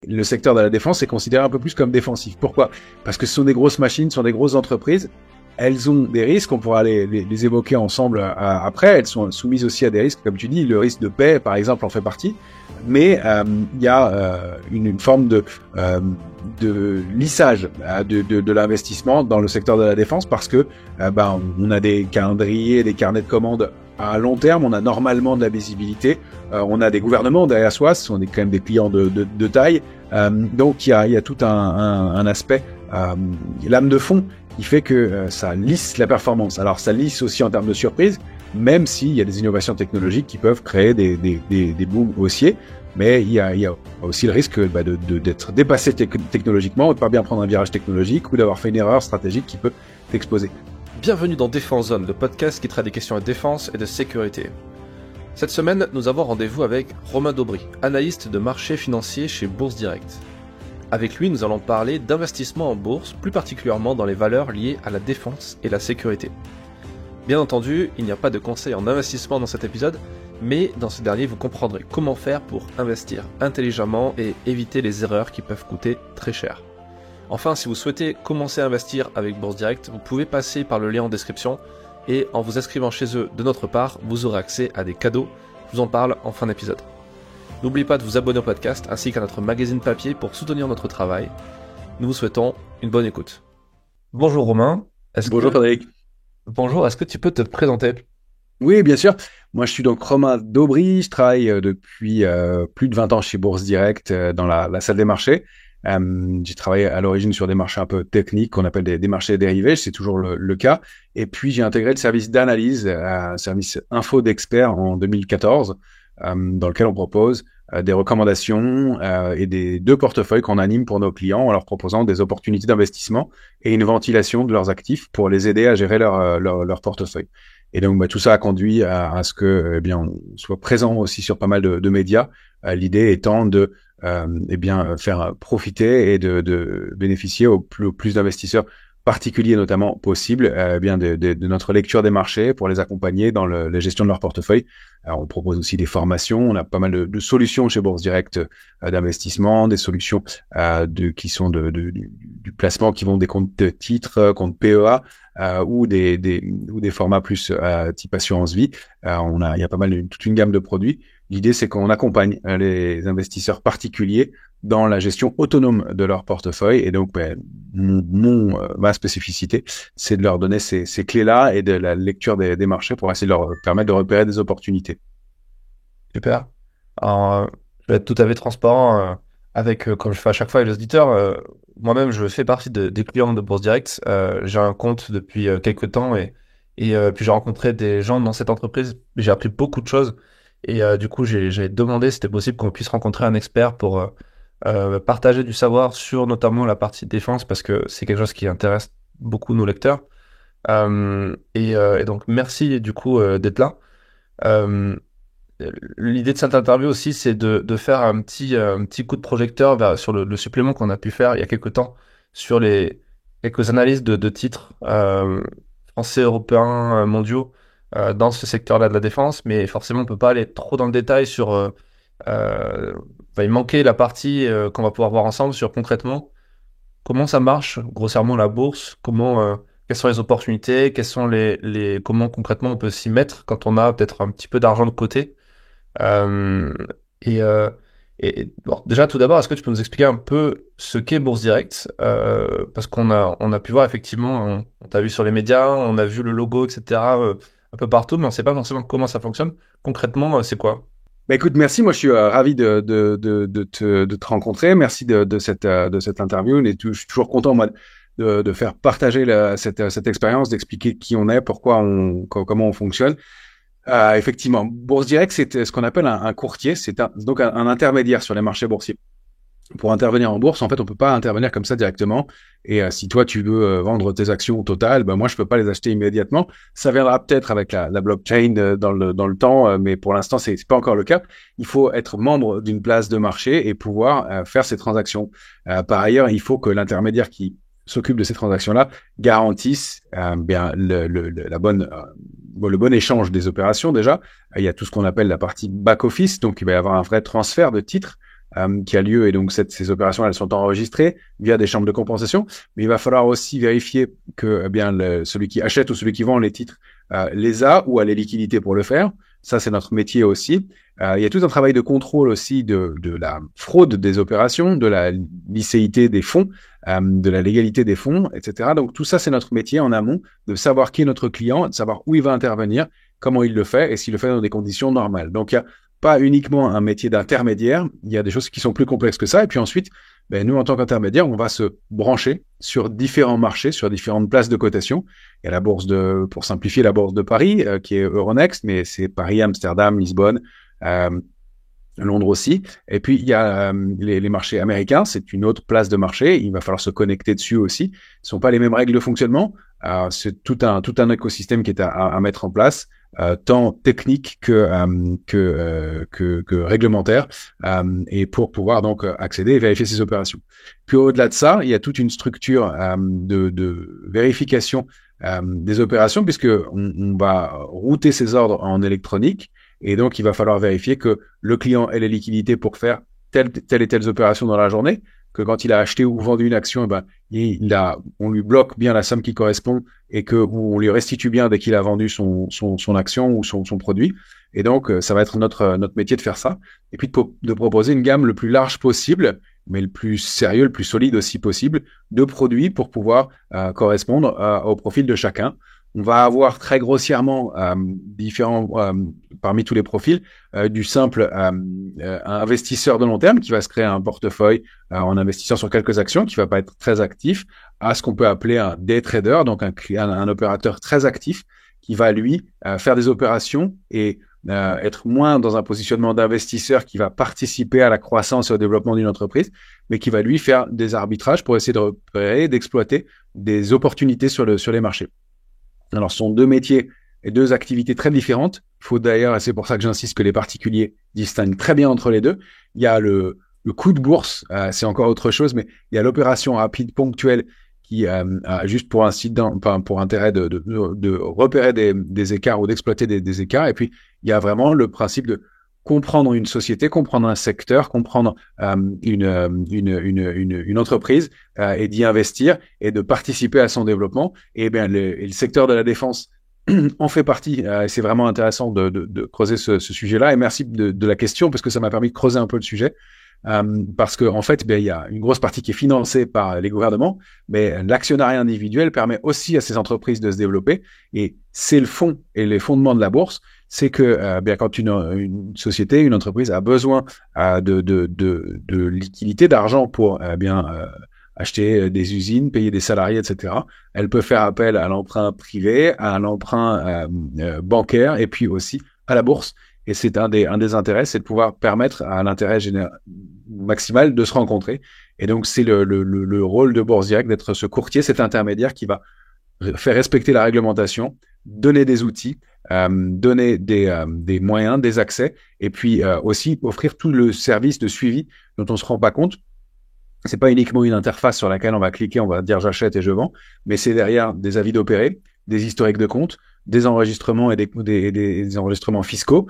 Le secteur de la défense est considéré un peu plus comme défensif. Pourquoi? Parce que ce sont des grosses machines, ce sont des grosses entreprises. Elles ont des risques, on pourra les évoquer ensemble après. Elles sont soumises aussi à des risques, comme tu dis, le risque de paix, par exemple, en fait partie. Mais il y a une forme de lissage de l'investissement dans le secteur de la défense parce que on a des calendriers, des carnets de commandes à long terme, on a normalement de la visibilité, on a des gouvernements derrière soi, ce sont quand même des clients de taille, donc il y a tout un aspect, lame de fond qui fait que ça lisse la performance. Alors ça lisse aussi en termes de surprise, même s'il y a des innovations technologiques qui peuvent créer des booms haussiers, mais il y a aussi le risque d'être dépassé technologiquement, ou de pas bien prendre un virage technologique, ou d'avoir fait une erreur stratégique qui peut t'exposer. Bienvenue dans Défense Zone, le podcast qui traite des questions de défense et de sécurité. Cette semaine, nous avons rendez-vous avec Romain Daubry, analyste de marché financier chez Bourse Direct. Avec lui, nous allons parler d'investissement en bourse, plus particulièrement dans les valeurs liées à la défense et la sécurité. Bien entendu, il n'y a pas de conseils en investissement dans cet épisode, mais dans ce dernier, vous comprendrez comment faire pour investir intelligemment et éviter les erreurs qui peuvent coûter très cher. Enfin, si vous souhaitez commencer à investir avec Bourse Direct, vous pouvez passer par le lien en description et en vous inscrivant chez eux de notre part, vous aurez accès à des cadeaux. Je vous en parle en fin d'épisode. N'oubliez pas de vous abonner au podcast ainsi qu'à notre magazine papier pour soutenir notre travail. Nous vous souhaitons une bonne écoute. Bonjour Romain. Bonjour Frédéric. Bonjour, est-ce que tu peux te présenter ? Oui, bien sûr. Moi, je suis donc Romain Daubry. Je travaille depuis plus de 20 ans chez Bourse Direct dans la salle des marchés. J'ai travaillé à l'origine sur des marchés un peu techniques qu'on appelle des marchés dérivés, c'est toujours le cas. Et puis, j'ai intégré le service d'analyse, un service info d'experts en 2014, dans lequel on propose des recommandations et des deux portefeuilles qu'on anime pour nos clients en leur proposant des opportunités d'investissement et une ventilation de leurs actifs pour les aider à gérer leur portefeuille. Et donc, tout ça a conduit à ce que, on soit présent aussi sur pas mal de médias. L'idée étant de, faire profiter et de bénéficier au plus d'investisseurs particuliers notamment possible, de notre lecture des marchés pour les accompagner dans la gestion de leur portefeuille. Alors, on propose aussi des formations. On a pas mal de solutions chez Bourse Direct d'investissement, des solutions qui sont du placement qui vont des comptes de titres, comptes PEA. Ou des formats plus type assurance vie. Il y a pas mal toute une gamme de produits. L'idée, c'est qu'on accompagne les investisseurs particuliers dans la gestion autonome de leur portefeuille. Et donc, ma spécificité, c'est de leur donner ces clés-là et de la lecture des marchés pour essayer de leur permettre de repérer des opportunités. Super. Alors, je vais être tout à fait transparent comme je fais à chaque fois avec les auditeurs. Moi-même, je fais partie des clients de Bourse Direct. J'ai un compte depuis quelques temps et puis j'ai rencontré des gens dans cette entreprise. J'ai appris beaucoup de choses et du coup, j'ai demandé si c'était possible qu'on puisse rencontrer un expert pour partager du savoir sur notamment la partie défense parce que c'est quelque chose qui intéresse beaucoup nos lecteurs. Et donc, merci du coup d'être là. L'idée de cette interview aussi, c'est de faire un petit coup de projecteur sur le supplément qu'on a pu faire il y a quelques temps sur quelques analyses de titres français, européens, mondiaux dans ce secteur-là de la défense, mais forcément on peut pas aller trop dans le détail sur il manquer la partie qu'on va pouvoir voir ensemble sur concrètement comment ça marche grossièrement la bourse, quelles sont les opportunités, comment concrètement on peut s'y mettre quand on a peut-être un petit peu d'argent de côté. Euh, et, euh, bon, déjà, tout d'abord, est-ce que tu peux nous expliquer un peu ce qu'est Bourse Direct parce qu'on a pu voir effectivement, on t'a vu sur les médias, on a vu le logo, etc. Un peu partout, mais on ne sait pas forcément comment ça fonctionne. Concrètement, c'est quoi? Écoute, merci. Moi, je suis ravi de te rencontrer. Merci de cette interview. Je suis toujours content, moi, de faire partager cette expérience, d'expliquer qui on est, comment on fonctionne. Effectivement, Bourse Direct, c'est ce qu'on appelle un courtier. C'est donc un intermédiaire sur les marchés boursiers. Pour intervenir en bourse, en fait, on peut pas intervenir comme ça directement. Et si toi, tu veux vendre tes actions au total, moi, je peux pas les acheter immédiatement. Ça viendra peut-être avec la blockchain dans le temps, mais pour l'instant, c'est pas encore le cas. Il faut être membre d'une place de marché et pouvoir faire ces transactions. Par ailleurs, il faut que l'intermédiaire qui s'occupe de ces transactions-là garantisse le bon échange des opérations déjà. Il y a tout ce qu'on appelle la partie back-office, donc il va y avoir un vrai transfert de titres qui a lieu, et donc ces opérations, elles sont enregistrées via des chambres de compensation. Mais il va falloir aussi vérifier que eh bien celui qui achète ou celui qui vend les titres les a ou a les liquidités pour le faire. Ça, c'est notre métier aussi. Il y a tout un travail de contrôle aussi de la fraude des opérations, de la licéité des fonds, de la légalité des fonds, etc. Donc tout ça, c'est notre métier en amont, de savoir qui est notre client, de savoir où il va intervenir, comment il le fait et s'il le fait dans des conditions normales. Donc il y a pas uniquement un métier d'intermédiaire, il y a des choses qui sont plus complexes que ça. Et puis ensuite, nous, en tant qu'intermédiaire, on va se brancher sur différents marchés, sur différentes places de cotation. Il y a la bourse pour simplifier, la bourse de Paris, qui est Euronext, mais c'est Paris, Amsterdam, Lisbonne, Londres aussi. Et puis, il y a les marchés américains, c'est une autre place de marché. Il va falloir se connecter dessus aussi. Ce sont pas les mêmes règles de fonctionnement. C'est tout un écosystème qui est à mettre en place, tant technique que réglementaire, et pour pouvoir donc accéder et vérifier ces opérations. Puis au-delà de ça, il y a toute une structure de vérification des opérations, puisque on va router ces ordres en électronique. Et donc, il va falloir vérifier que le client ait les liquidités pour faire telle et telle opération dans la journée, que quand il a acheté ou vendu une action, on lui bloque bien la somme qui correspond et ou on lui restitue bien dès qu'il a vendu son action ou son produit. Et donc, ça va être notre métier de faire ça. Et puis, de proposer une gamme le plus large possible, mais le plus sérieux, le plus solide aussi possible, de produits pour pouvoir correspondre au profil de chacun. On va avoir très grossièrement différents, parmi tous les profils, du simple investisseur de long terme qui va se créer un portefeuille en investissant sur quelques actions, qui va pas être très actif, à ce qu'on peut appeler un day trader, donc un opérateur très actif qui va lui faire des opérations et être moins dans un positionnement d'investisseur qui va participer à la croissance et au développement d'une entreprise, mais qui va lui faire des arbitrages pour essayer de repérer, d'exploiter des opportunités sur les marchés. Alors, ce sont deux métiers et deux activités très différentes. Il faut d'ailleurs, et c'est pour ça que j'insiste, que les particuliers distinguent très bien entre les deux. Il y a le coup de bourse, c'est encore autre chose, mais il y a l'opération rapide ponctuelle qui a juste pour intérêt de repérer des écarts ou d'exploiter des écarts. Et puis, il y a vraiment le principe de comprendre une société, comprendre un secteur, comprendre une entreprise et d'y investir et de participer à son développement. Et bien le secteur de la défense en fait partie. C'est vraiment intéressant de creuser ce sujet-là. Et merci de la question parce que ça m'a permis de creuser un peu le sujet. Parce que en fait, il y a une grosse partie qui est financée par les gouvernements, mais l'actionnariat individuel permet aussi à ces entreprises de se développer. Et c'est le fond et les fondements de la bourse, c'est que quand une société, une entreprise a besoin de liquidité, d'argent pour acheter des usines, payer des salariés, etc. Elle peut faire appel à l'emprunt privé, à l'emprunt bancaire et puis aussi à la bourse. Et c'est un des intérêts, c'est de pouvoir permettre à l'intérêt maximal de se rencontrer. Et donc, c'est le rôle de Bourse Direct d'être ce courtier, cet intermédiaire qui va faire respecter la réglementation, donner des outils, donner des moyens, des accès, et puis aussi offrir tout le service de suivi dont on se rend pas compte. C'est pas uniquement une interface sur laquelle on va cliquer, on va dire j'achète et je vends, mais c'est derrière des avis d'opérer, des historiques de compte, des enregistrements et des enregistrements fiscaux,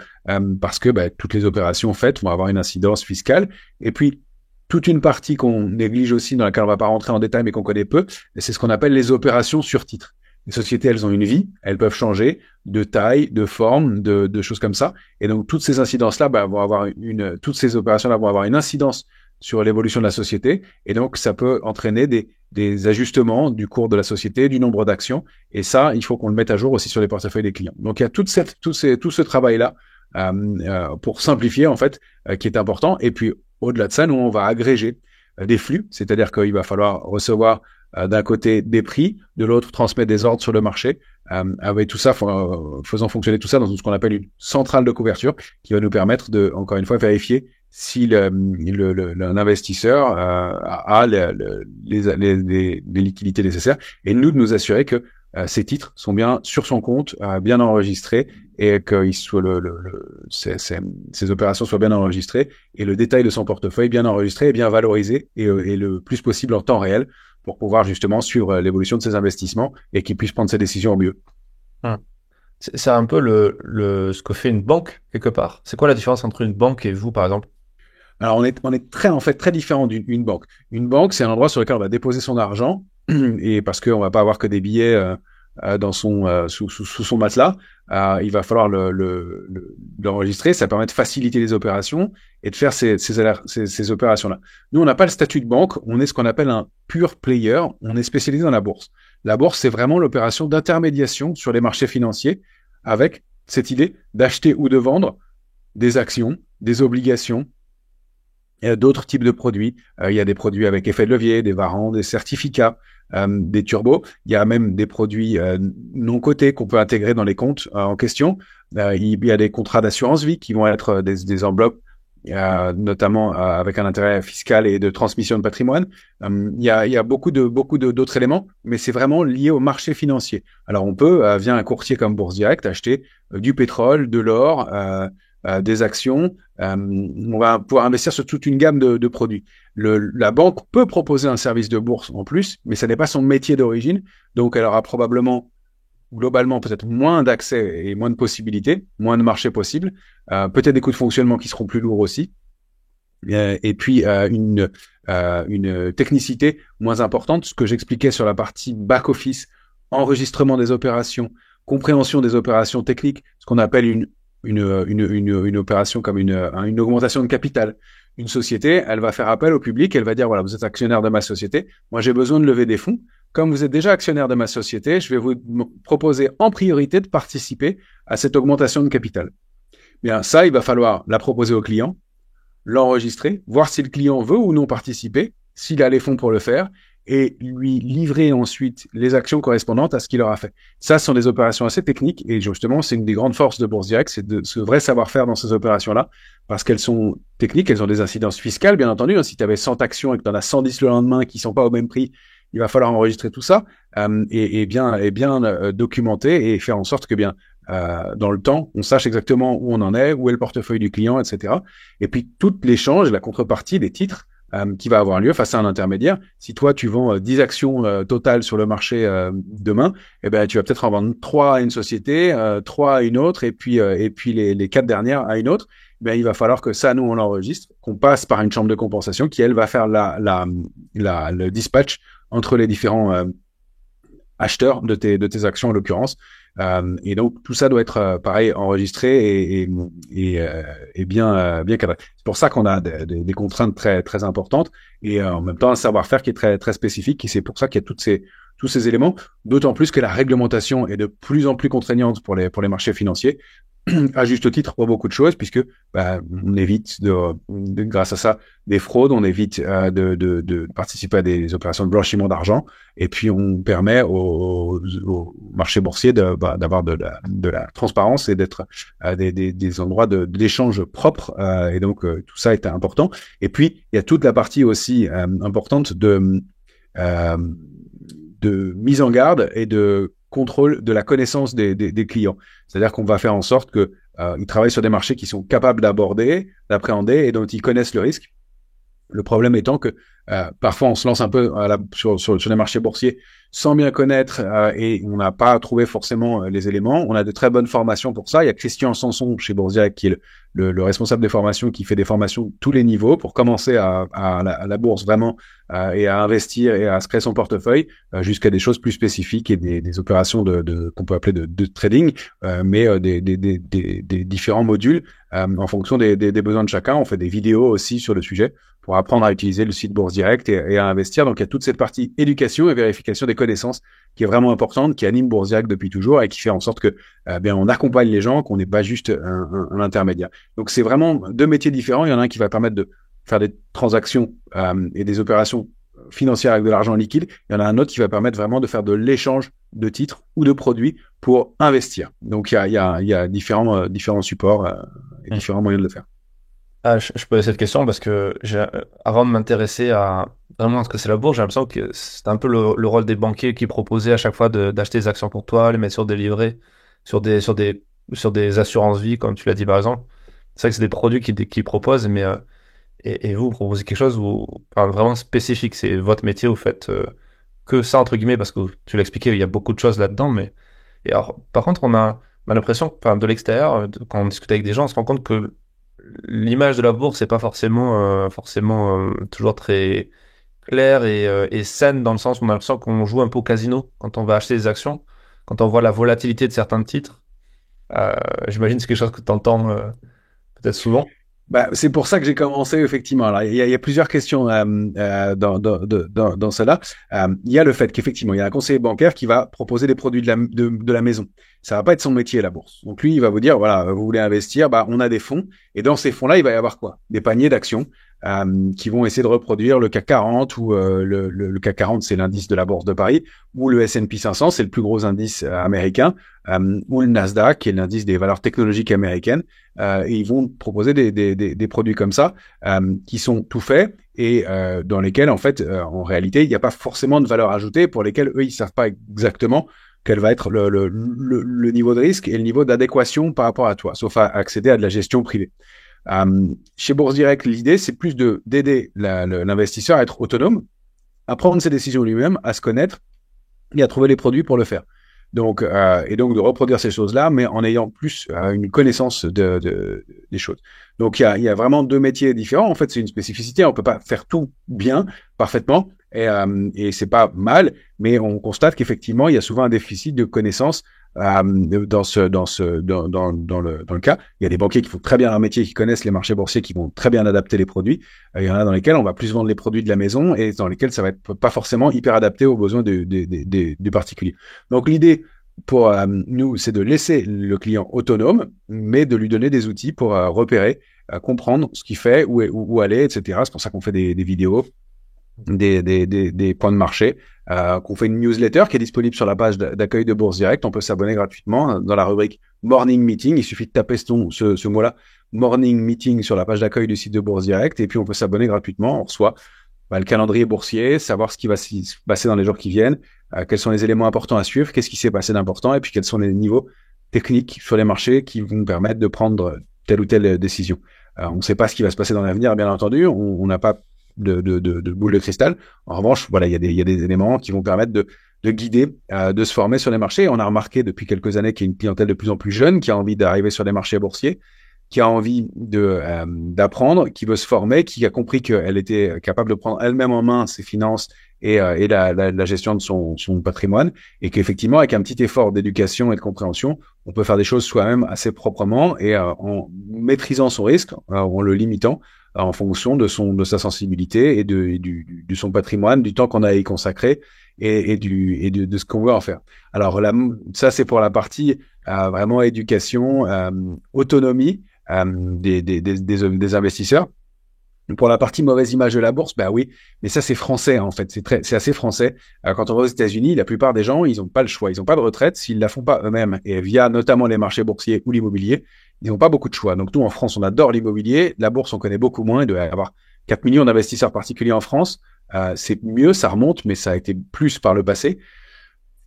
parce que toutes les opérations faites vont avoir une incidence fiscale. Et puis, toute une partie qu'on néglige aussi, dans laquelle on va pas rentrer en détail, mais qu'on connaît peu, c'est ce qu'on appelle les opérations sur titre. Les sociétés, elles ont une vie, elles peuvent changer de taille, de forme, de choses comme ça. Et donc, toutes ces incidences-là vont avoir toutes ces opérations-là vont avoir une incidence sur l'évolution de la société. Et donc, ça peut entraîner des ajustements du cours de la société, du nombre d'actions. Et ça, il faut qu'on le mette à jour aussi sur les portefeuilles des clients. Donc, il y a tout ce travail-là pour simplifier, en fait, qui est important. Et puis, au-delà de ça, nous, on va agréger des flux. C'est-à-dire qu'il va falloir recevoir d'un côté des prix, de l'autre transmettre des ordres sur le marché, avec tout ça, faisant fonctionner tout ça dans ce qu'on appelle une centrale de couverture qui va nous permettre de, encore une fois, vérifier si l'investisseur a les liquidités nécessaires et nous de nous assurer que ces titres sont bien sur son compte, bien enregistrés et que ces opérations soient bien enregistrées et le détail de son portefeuille bien enregistré et bien valorisé et le plus possible en temps réel pour pouvoir justement suivre l'évolution de ses investissements et qu'il puisse prendre ses décisions au mieux. C'est un peu ce que fait une banque quelque part. C'est quoi la différence entre une banque et vous, par exemple? Alors, on est très, en fait, très différent d'une banque. Une banque, c'est un endroit sur lequel on va déposer son argent, et parce qu'on va pas avoir que des billets dans sous son matelas, il va falloir l'enregistrer. Ça permet de faciliter les opérations et de faire ces opérations-là. Nous, on n'a pas le statut de banque. On est ce qu'on appelle un pure player. On est spécialisé dans la bourse. La bourse, c'est vraiment l'opération d'intermédiation sur les marchés financiers avec cette idée d'acheter ou de vendre des actions, des obligations, d'autres types de produits. Il y a des produits avec effet de levier, des warrants, des certificats, des turbos. Il y a même des produits non cotés qu'on peut intégrer dans les comptes en question. Il y a des contrats d'assurance vie qui vont être des enveloppes, notamment avec un intérêt fiscal et de transmission de patrimoine. Il y a beaucoup d'autres éléments, mais c'est vraiment lié au marché financier. Alors on peut, via un courtier comme Bourse Direct, acheter du pétrole, de l'or, des actions. On va pouvoir investir sur toute une gamme de produits. La banque peut proposer un service de bourse en plus, mais ça n'est pas son métier d'origine. Donc, elle aura probablement, globalement, peut-être moins d'accès et moins de possibilités, moins de marchés possibles, peut-être des coûts de fonctionnement qui seront plus lourds aussi, et puis une technicité moins importante. Ce que j'expliquais sur la partie back-office, enregistrement des opérations, compréhension des opérations techniques, ce qu'on appelle une opération comme une augmentation de capital. Une société, elle va faire appel au public, elle va dire, voilà, vous êtes actionnaire de ma société, moi j'ai besoin de lever des fonds. Comme vous êtes déjà actionnaire de ma société, je vais vous proposer en priorité de participer à cette augmentation de capital. Bien, ça, il va falloir la proposer au client, l'enregistrer, voir si le client veut ou non participer, s'il a les fonds pour le faire, et lui livrer ensuite les actions correspondantes à ce qu'il aura fait. Ça, ce sont des opérations assez techniques, et justement, c'est une des grandes forces de Bourse Direct, c'est de ce vrai savoir-faire dans ces opérations-là, parce qu'elles sont techniques, elles ont des incidences fiscales, bien entendu. Si tu avais 100 actions et que tu en as 110 le lendemain qui sont pas au même prix, il va falloir enregistrer tout ça, et bien documenter et faire en sorte que bien dans le temps, on sache exactement où on en est, où est le portefeuille du client, etc. Et puis tout l'échange, la contrepartie des titres qui va avoir lieu face à un intermédiaire. Si toi tu vends 10 actions totales sur le marché demain, eh ben tu vas peut-être en vendre 3 à une société, 3 à une autre, et puis les 4 dernières à une autre. Ben il va falloir que ça, nous on l'enregistre, qu'on passe par une chambre de compensation qui elle va faire le dispatch entre les différents acheteurs de tes actions en l'occurrence. Et donc tout ça doit être pareil enregistré et bien cadré. C'est pour ça qu'on a des contraintes très très importantes et en même temps un savoir-faire qui est très très spécifique. Et c'est pour ça qu'il y a tous ces éléments. D'autant plus que la réglementation est de plus en plus contraignante pour les marchés financiers. À juste titre pour beaucoup de choses, puisque on évite grâce à ça des fraudes, on évite de participer à des opérations de blanchiment d'argent, et puis on permet au marché boursier d'avoir de la transparence et d'être des endroits d'échange propres, et donc tout ça est important. Et puis il y a toute la partie aussi importante euh, de mise en garde et de contrôle de la connaissance des clients. C'est-à-dire qu'on va faire en sorte que ils travaillent sur des marchés qui sont capables d'appréhender et dont ils connaissent le risque. Le problème étant que parfois on se lance un peu sur les marchés boursiers sans bien connaître et on n'a pas trouvé forcément les éléments. On a de très bonnes formations pour ça. Il y a Christian Sanson chez Bourse Direct qui est le responsable des formations, qui fait des formations de tous les niveaux pour commencer à la bourse vraiment et à investir et à se créer son portefeuille jusqu'à des choses plus spécifiques et des opérations qu'on peut appeler de trading, mais des différents modules en fonction des besoins de chacun. On fait des vidéos aussi sur le sujet pour apprendre à utiliser le site Bourse Direct et à investir. Donc, il y a toute cette partie éducation et vérification des connaissances qui est vraiment importante, qui anime Bourse Direct depuis toujours et qui fait en sorte que on accompagne les gens, qu'on n'est pas juste un intermédiaire. Donc, c'est vraiment deux métiers différents. Il y en a un qui va permettre de faire des transactions et des opérations financières avec de l'argent liquide. Il y en a un autre qui va permettre vraiment de faire de l'échange de titres ou de produits pour investir. Donc, il y a différents supports et différents moyens de le faire. Je posais cette question parce que avant de m'intéresser à vraiment ce que c'est la bourse, j'ai l'impression que c'est un peu le rôle des banquiers qui proposaient à chaque fois d'acheter des actions pour toi, les mettre sur des livrets, sur des assurances vie, comme tu l'as dit par exemple. C'est vrai que c'est des produits qui proposent, mais et vous proposez quelque chose vraiment spécifique. C'est votre métier, vous faites que ça entre guillemets parce que tu l'as expliqué, il y a beaucoup de choses là-dedans, mais et alors par contre on a l'impression, enfin de l'extérieur, quand on discute avec des gens, on se rend compte que l'image de la bourse n'est pas forcément toujours très claire et saine dans le sens où on a l'impression qu'on joue un peu au casino quand on va acheter des actions, quand on voit la volatilité de certains titres. Euh, J'imagine que c'est quelque chose que tu entends peut-être souvent. Bah, c'est pour ça que j'ai commencé effectivement. Alors, il y a plusieurs questions dans cela. Il y a le fait qu'effectivement, il y a un conseiller bancaire qui va proposer des produits de la maison. Ça va pas être son métier, la bourse. Donc lui, il va vous dire, voilà, vous voulez investir, bah, on a des fonds. Et dans ces fonds-là, il va y avoir quoi? Des paniers d'actions qui vont essayer de reproduire le CAC 40 ou le CAC 40, c'est l'indice de la bourse de Paris, ou le S&P 500, c'est le plus gros indice américain, ou le Nasdaq, qui est l'indice des valeurs technologiques américaines. Et ils vont proposer des produits comme ça qui sont tout faits et dans lesquels en fait en réalité il n'y a pas forcément de valeur ajoutée, pour lesquels eux ils savent pas exactement quel va être le niveau de risque et le niveau d'adéquation par rapport à toi, sauf à accéder à de la gestion privée. Chez Bourse Direct, l'idée c'est plus d'aider l'investisseur à être autonome, à prendre ses décisions lui-même, à se connaître et à trouver les produits pour le faire. Donc, et donc de reproduire ces choses-là, mais en ayant plus une connaissance des choses. Donc, il y a vraiment deux métiers différents. En fait, c'est une spécificité. On peut pas faire tout bien, parfaitement, et c'est pas mal, mais on constate qu'effectivement, il y a souvent un déficit de connaissances dans le cas. Il y a des banquiers qui font très bien leur métier, qui connaissent les marchés boursiers, qui vont très bien adapter les produits. Il y en a dans lesquels on va plus vendre les produits de la maison et dans lesquels ça va être pas forcément hyper adapté aux besoins du particulier. Donc l'idée pour nous, c'est de laisser le client autonome, mais de lui donner des outils pour repérer, comprendre ce qu'il fait, où aller, etc. C'est pour ça qu'on fait des vidéos, des points de marché, qu'on fait une newsletter qui est disponible sur la page d'accueil de Bourse Direct. On peut s'abonner gratuitement dans la rubrique Morning Meeting. Il suffit de taper ce mot-là, Morning Meeting, sur la page d'accueil du site de Bourse Direct, et puis on peut s'abonner gratuitement. On reçoit le calendrier boursier, savoir ce qui va se passer dans les jours qui viennent, quels sont les éléments importants à suivre, qu'est-ce qui s'est passé d'important, et puis quels sont les niveaux techniques sur les marchés qui vont permettre de prendre telle ou telle décision. On ne sait pas ce qui va se passer dans l'avenir, bien entendu. On n'a pas de boule de cristal. En revanche, voilà, il y a des éléments qui vont permettre de guider, de se former sur les marchés. On a remarqué depuis quelques années qu'il y a une clientèle de plus en plus jeune qui a envie d'arriver sur les marchés boursiers, qui a envie d'apprendre, qui veut se former, qui a compris qu'elle était capable de prendre elle-même en main ses finances et la gestion de son patrimoine, et qu'effectivement, avec un petit effort d'éducation et de compréhension, on peut faire des choses soi-même assez proprement et en maîtrisant son risque, en le limitant en fonction de sa sensibilité et de son patrimoine, du temps qu'on a à y consacrer et de ce qu'on veut en faire. Alors là, ça c'est pour la partie vraiment éducation, autonomie des investisseurs. Pour la partie mauvaise image de la bourse, bah oui, mais ça c'est français en fait, c'est assez français. Quand on va aux États-Unis, la plupart des gens, ils n'ont pas le choix, ils n'ont pas de retraite s'ils la font pas eux-mêmes, et via notamment les marchés boursiers ou l'immobilier, ils n'ont pas beaucoup de choix. Donc nous en France, on adore l'immobilier, la bourse on connaît beaucoup moins, il doit y avoir 4 millions d'investisseurs particuliers en France. C'est mieux, ça remonte, mais ça a été plus par le passé.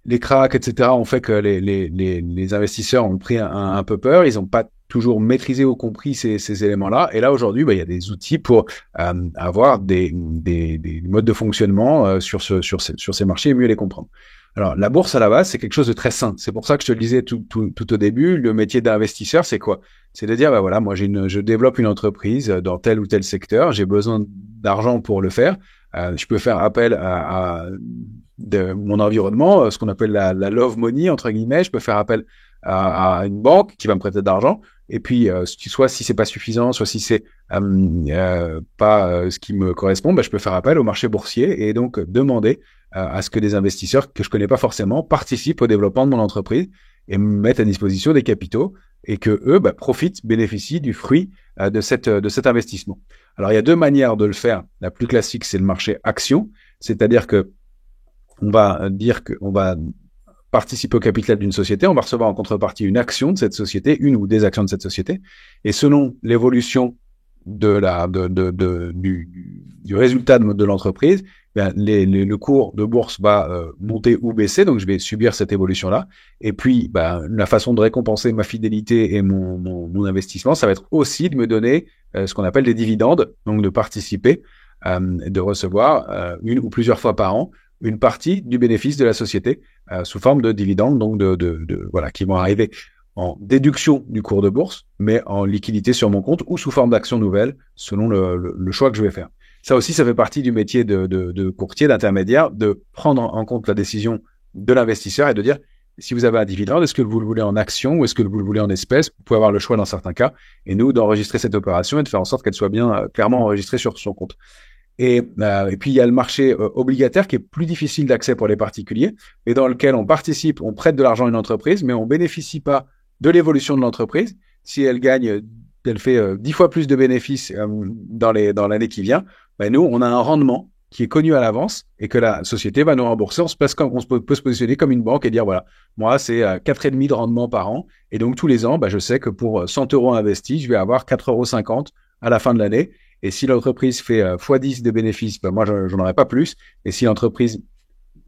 Les cracks, etc., ont fait que les investisseurs ont pris un peu peur. Ils n'ont pas toujours maîtrisé ou compris ces éléments-là. Et là, aujourd'hui, il y a des outils pour avoir des modes de fonctionnement sur ces marchés et mieux les comprendre. Alors, la bourse, à la base, c'est quelque chose de très sain. C'est pour ça que je te le disais tout au début, le métier d'investisseur, c'est quoi? C'est de dire, voilà, moi, je développe une entreprise dans tel ou tel secteur, j'ai besoin d'argent pour le faire. Je peux faire appel à de mon environnement, ce qu'on appelle la love money, entre guillemets. Je peux faire appel à une banque qui va me prêter de l'argent. Et puis, soit si c'est pas suffisant, soit si c'est pas ce qui me correspond, je peux faire appel au marché boursier et donc demander à ce que des investisseurs que je connais pas forcément participent au développement de mon entreprise et me mettent à disposition des capitaux et que eux profitent, bénéficient du fruit de cet investissement. Alors, il y a deux manières de le faire. La plus classique, c'est le marché action, c'est-à-dire que on va dire qu'on va participer au capital d'une société, on va recevoir en contrepartie une action de cette société, une ou des actions de cette société, et selon l'évolution du résultat de l'entreprise, le cours de bourse va monter ou baisser, donc je vais subir cette évolution-là. Et puis, la façon de récompenser ma fidélité et mon investissement, ça va être aussi de me donner ce qu'on appelle des dividendes, donc de participer, de recevoir une ou plusieurs fois par an une partie du bénéfice de la société sous forme de dividendes, donc voilà, qui vont arriver en déduction du cours de bourse, mais en liquidité sur mon compte ou sous forme d'actions nouvelles, selon le choix que je vais faire. Ça aussi, ça fait partie du métier de courtier, d'intermédiaire, de prendre en compte la décision de l'investisseur et de dire, si vous avez un dividende, est-ce que vous le voulez en action ou est-ce que vous le voulez en espèces? Vous pouvez avoir le choix dans certains cas. Et nous, d'enregistrer cette opération et de faire en sorte qu'elle soit bien clairement enregistrée sur son compte. Et puis, il y a le marché obligataire qui est plus difficile d'accès pour les particuliers et dans lequel on participe, on prête de l'argent à une entreprise, mais on bénéficie pas de l'évolution de l'entreprise. Si elle gagne, elle fait 10 fois plus de bénéfices dans l'année qui vient, ben nous, on a un rendement qui est connu à l'avance et que la société va nous rembourser. On peut se positionner comme une banque et dire, voilà, moi, c'est 4,5 de rendement par an. Et donc, tous les ans, ben, je sais que pour 100 euros investis, je vais avoir 4,50 € à la fin de l'année. Et si l'entreprise fait x10 de bénéfices, ben moi, j'en aurai pas plus. Et si l'entreprise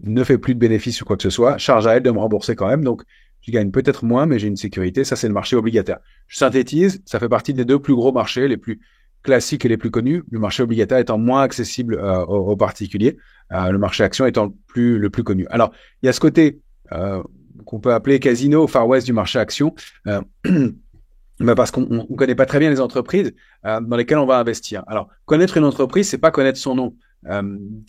ne fait plus de bénéfices ou quoi que ce soit, charge à elle de me rembourser quand même. Donc, je gagne peut-être moins, mais j'ai une sécurité. Ça, c'est le marché obligataire. Je synthétise, ça fait partie des deux plus gros marchés, les plus classiques et les plus connus. Le marché obligataire étant moins accessible aux particuliers, le marché action étant le plus connu. Alors, il y a ce côté qu'on peut appeler casino au Far West du marché action. Bah parce qu'on ne connaît pas très bien les entreprises dans lesquelles on va investir. Alors, connaître une entreprise, c'est pas connaître son nom.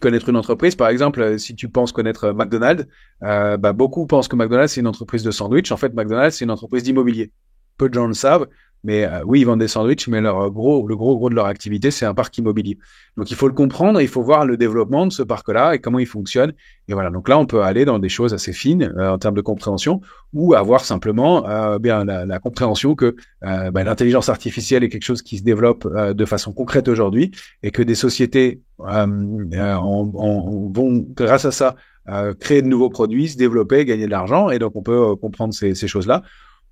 Connaître une entreprise, par exemple, si tu penses connaître McDonald's, bah beaucoup pensent que McDonald's c'est une entreprise de sandwich. En fait, McDonald's c'est une entreprise d'immobilier. Peu de gens le savent, mais oui, ils vendent des sandwichs, mais le gros de leur activité, c'est un parc immobilier. Donc, il faut le comprendre, il faut voir le développement de ce parc-là et comment il fonctionne. Et voilà. Donc là, on peut aller dans des choses assez fines en termes de compréhension, ou avoir simplement bien la compréhension que l'intelligence artificielle est quelque chose qui se développe de façon concrète aujourd'hui et que des sociétés vont, grâce à ça, créer de nouveaux produits, se développer, gagner de l'argent. Et donc, on peut comprendre ces choses-là.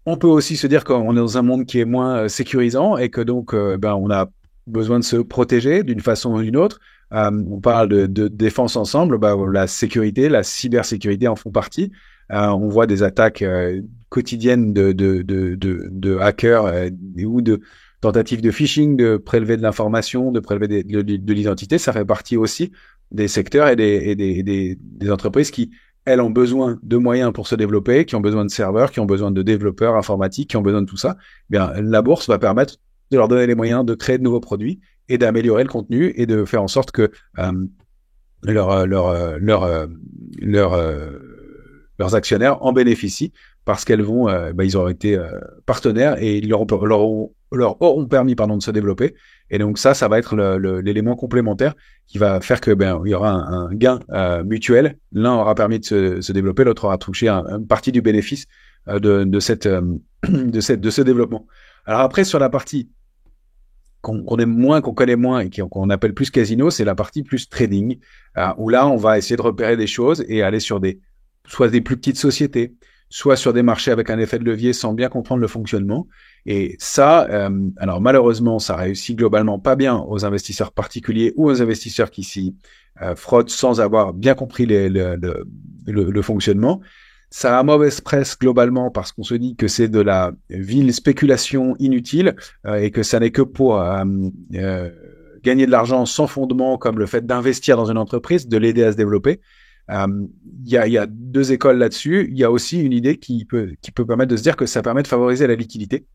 On peut aussi se dire qu'on est dans un monde qui est moins sécurisant et que donc on a besoin de se protéger d'une façon ou d'une autre. On parle de défense ensemble, la sécurité, la cybersécurité en font partie. On voit des attaques quotidiennes de hackers ou de tentatives de phishing, de prélever de l'information, de prélever de l'identité. Ça fait partie aussi des secteurs et des entreprises qui elles ont besoin de moyens pour se développer, qui ont besoin de serveurs, qui ont besoin de développeurs informatiques, qui ont besoin de tout ça. Bien, la bourse va permettre de leur donner les moyens de créer de nouveaux produits et d'améliorer le contenu et de faire en sorte que leurs actionnaires en bénéficient parce qu'elles vont, ils auront été partenaires et ils leur auront permis de se développer. Et donc ça va être l'élément complémentaire qui va faire que il y aura un gain mutuel. L'un aura permis de se développer, l'autre aura touché une partie du bénéfice de ce développement. Alors après, sur la partie qu'on aime moins, qu'on connaît moins et qu'on appelle plus casino, c'est la partie plus trading, où là, on va essayer de repérer des choses et aller sur soit des plus petites sociétés, soit sur des marchés avec un effet de levier sans bien comprendre le fonctionnement. Et ça, alors malheureusement, ça réussit globalement pas bien aux investisseurs particuliers ou aux investisseurs qui s'y frottent sans avoir bien compris le fonctionnement. Ça a mauvaise presse globalement parce qu'on se dit que c'est de la vile spéculation inutile et que ça n'est que pour gagner de l'argent sans fondement, comme le fait d'investir dans une entreprise, de l'aider à se développer. Il y a deux écoles là-dessus. Il y a aussi une idée qui peut permettre de se dire que ça permet de favoriser la liquidité.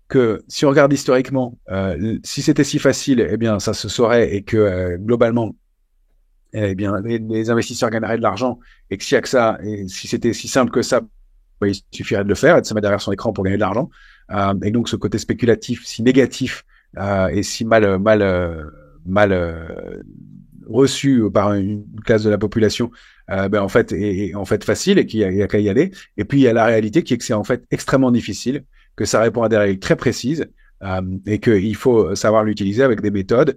Que si on regarde historiquement, si c'était si facile, eh bien ça se saurait et que globalement, eh bien les investisseurs gagneraient de l'argent et que s'il y a que ça, et si c'était si simple que ça, il suffirait de le faire et de se mettre derrière son écran pour gagner de l'argent. Et donc ce côté spéculatif, si négatif et si mal reçu par une classe de la population, en fait est en fait facile et qu'il y a qu'à y aller. Et puis il y a la réalité qui est que c'est en fait extrêmement difficile, que ça répond à des règles très précises et qu'il faut savoir l'utiliser avec des méthodes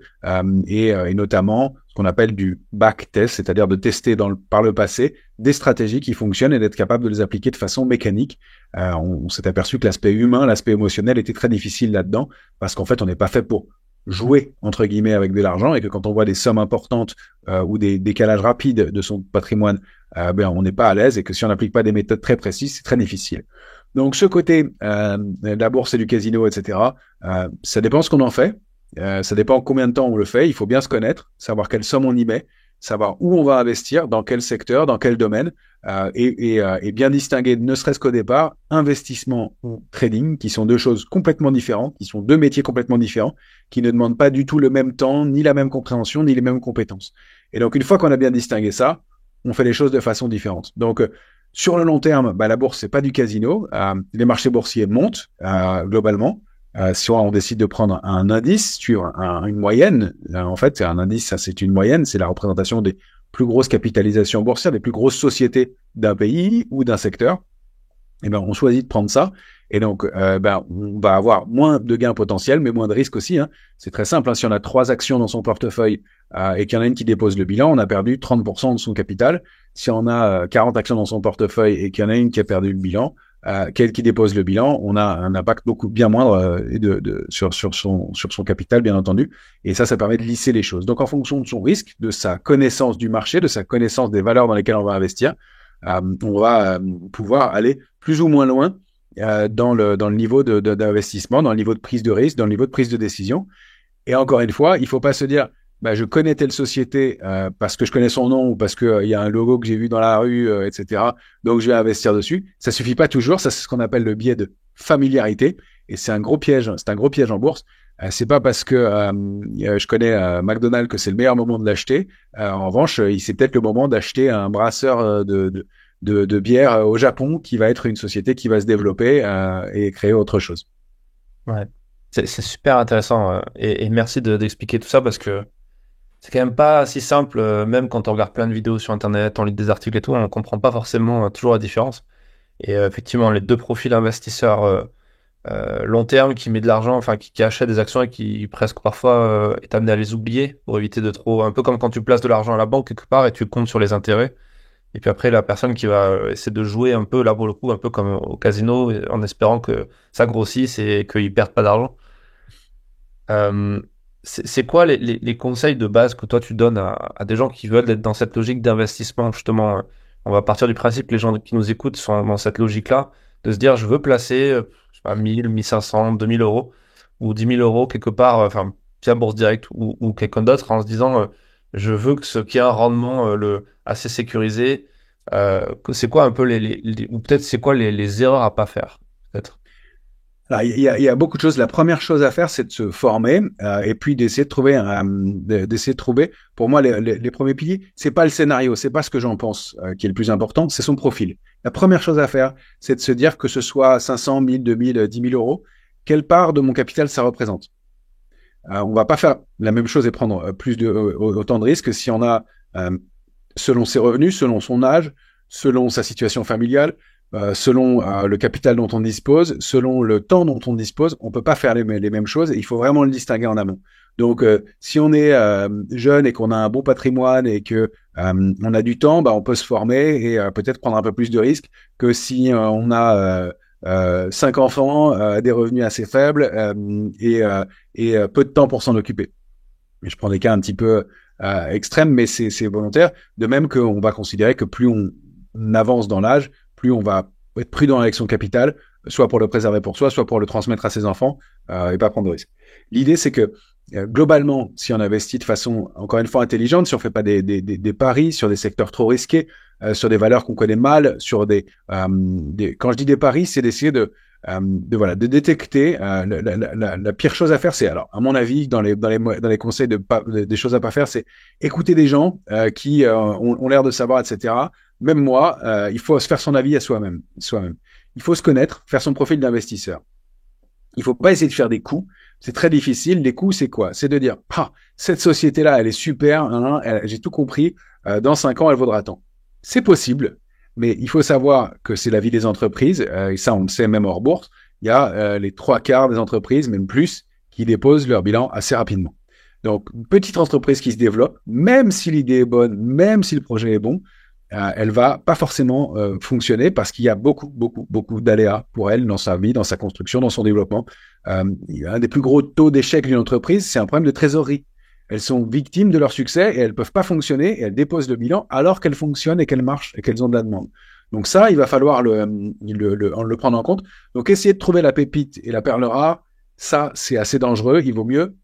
et notamment ce qu'on appelle du backtest, c'est-à-dire de tester par le passé des stratégies qui fonctionnent et d'être capable de les appliquer de façon mécanique. On s'est aperçu que l'aspect humain, l'aspect émotionnel était très difficile là-dedans parce qu'en fait on n'est pas fait pour jouer entre guillemets avec de l'argent et que quand on voit des sommes importantes ou des décalages rapides de son patrimoine, on n'est pas à l'aise et que si on n'applique pas des méthodes très précises, c'est très difficile. Donc ce côté de la bourse et du casino, etc., ça dépend ce qu'on en fait, ça dépend combien de temps on le fait, il faut bien se connaître, savoir quelle somme on y met, savoir où on va investir, dans quel secteur, dans quel domaine, et bien distinguer, ne serait-ce qu'au départ, investissement ou trading, qui sont deux choses complètement différentes, qui sont deux métiers complètement différents, qui ne demandent pas du tout le même temps, ni la même compréhension, ni les mêmes compétences. Et donc, une fois qu'on a bien distingué ça, on fait les choses de façon différente. Donc, sur le long terme, la bourse, c'est pas du casino. Les marchés boursiers montent globalement. Si on décide de prendre un indice sur une moyenne, en fait, un indice, ça c'est une moyenne, c'est la représentation des plus grosses capitalisations boursières, des plus grosses sociétés d'un pays ou d'un secteur. Et ben, on choisit de prendre ça. Et donc, on va avoir moins de gains potentiels, mais moins de risques aussi. Hein. C'est très simple. Hein. Si on a 3 actions dans son portefeuille et qu'il y en a une qui dépose le bilan, on a perdu 30% de son capital. Si on a 40 actions dans son portefeuille et qu'il y en a une qui a perdu le bilan, qui dépose le bilan, on a un impact bien moindre sur son capital, bien entendu. Et ça permet de lisser les choses. Donc, en fonction de son risque, de sa connaissance du marché, de sa connaissance des valeurs dans lesquelles on va investir, on va pouvoir aller plus ou moins loin dans le niveau d'investissement, dans le niveau de prise de risque, dans le niveau de prise de décision. Et encore une fois, il faut pas se dire je connais telle société parce que je connais son nom ou parce que y a un logo que j'ai vu dans la rue, etc. Donc je vais investir dessus. Ça suffit pas toujours. Ça, c'est ce qu'on appelle le biais de familiarité. Et c'est un gros piège. C'est un gros piège en bourse. C'est pas parce que je connais McDonald's que c'est le meilleur moment de l'acheter. En revanche, c'est peut-être le moment d'acheter un brasseur de bière au Japon qui va être une société qui va se développer et créer autre chose. Ouais, c'est super intéressant et merci d'expliquer tout ça parce que c'est quand même pas si simple, même quand on regarde plein de vidéos sur Internet, on lit des articles et tout, on comprend pas forcément toujours la différence. Et effectivement, les deux profils investisseurs long terme qui met de l'argent, enfin qui achète des actions et qui presque parfois est amené à les oublier pour éviter de trop, un peu comme quand tu places de l'argent à la banque quelque part et tu comptes sur les intérêts. Et puis après, la personne qui va essayer de jouer un peu, là pour le coup, un peu comme au casino, en espérant que ça grossisse et qu'ils perdent pas d'argent. Euh, c'est quoi les conseils de base que toi tu donnes à des gens qui veulent être dans cette logique d'investissement, justement? On va partir du principe que les gens qui nous écoutent sont dans cette logique-là, de se dire, je veux placer, je sais pas, 1000, 1500, 2000 euros ou 10 000 euros quelque part, enfin, via Bourse Direct ou quelqu'un d'autre, en se disant, je veux que ce qui a un rendement assez sécurisé. C'est quoi un peu ou peut-être c'est quoi les erreurs à pas faire, peut-être? Alors, il y a beaucoup de choses. La première chose à faire, c'est de se former et puis d'essayer de trouver. Pour moi, les premiers piliers, c'est pas le scénario, c'est pas ce que j'en pense qui est le plus important, c'est son profil. La première chose à faire, c'est de se dire que ce soit 500, 1000, 2000, 10 000 euros, quelle part de mon capital ça représente. On va pas faire la même chose et prendre autant de risques si on a selon ses revenus, selon son âge, selon sa situation familiale. Selon le capital dont on dispose, selon le temps dont on dispose, on peut pas faire les mêmes choses et il faut vraiment le distinguer en amont. Donc, si on est jeune et qu'on a un bon patrimoine et que on a du temps, on peut se former et peut-être prendre un peu plus de risques que si on a 5 enfants, des revenus assez faibles et peu de temps pour s'en occuper. Et je prends des cas un petit peu extrêmes, mais c'est volontaire. De même qu'on va considérer que plus on avance dans l'âge, plus on va être prudent avec son capital, soit pour le préserver pour soi, soit pour le transmettre à ses enfants et pas prendre de risques. L'idée, c'est que globalement, si on investit de façon, encore une fois, intelligente, si on fait pas des paris sur des secteurs trop risqués, sur des valeurs qu'on connaît mal, sur quand je dis des paris, c'est d'essayer de détecter la pire chose à faire. C'est, alors, à mon avis, dans les conseils des choses à pas faire, c'est écouter des gens qui ont l'air de savoir, etc. Même moi, il faut se faire son avis à soi-même. Il faut se connaître, faire son profil d'investisseur. Il faut pas essayer de faire des coups. C'est très difficile. Les coups, c'est quoi? C'est de dire, cette société-là, elle est super, j'ai tout compris. Dans 5 ans, elle vaudra tant. C'est possible, mais il faut savoir que c'est la vie des entreprises. Et ça, on le sait même hors bourse. Il y a les 3/4 des entreprises, même plus, qui déposent leur bilan assez rapidement. Donc, une petite entreprise qui se développe, même si l'idée est bonne, même si le projet est bon, elle va pas forcément fonctionner parce qu'il y a beaucoup d'aléas pour elle dans sa vie, dans sa construction, dans son développement. Un des plus gros taux d'échec d'une entreprise, c'est un problème de trésorerie. Elles sont victimes de leur succès et elles peuvent pas fonctionner et elles déposent le bilan alors qu'elles fonctionnent et qu'elles marchent et qu'elles ont de la demande. Donc ça, il va falloir le prendre en compte. Donc essayer de trouver la pépite et la perle rare, ça, c'est assez dangereux. Il vaut mieux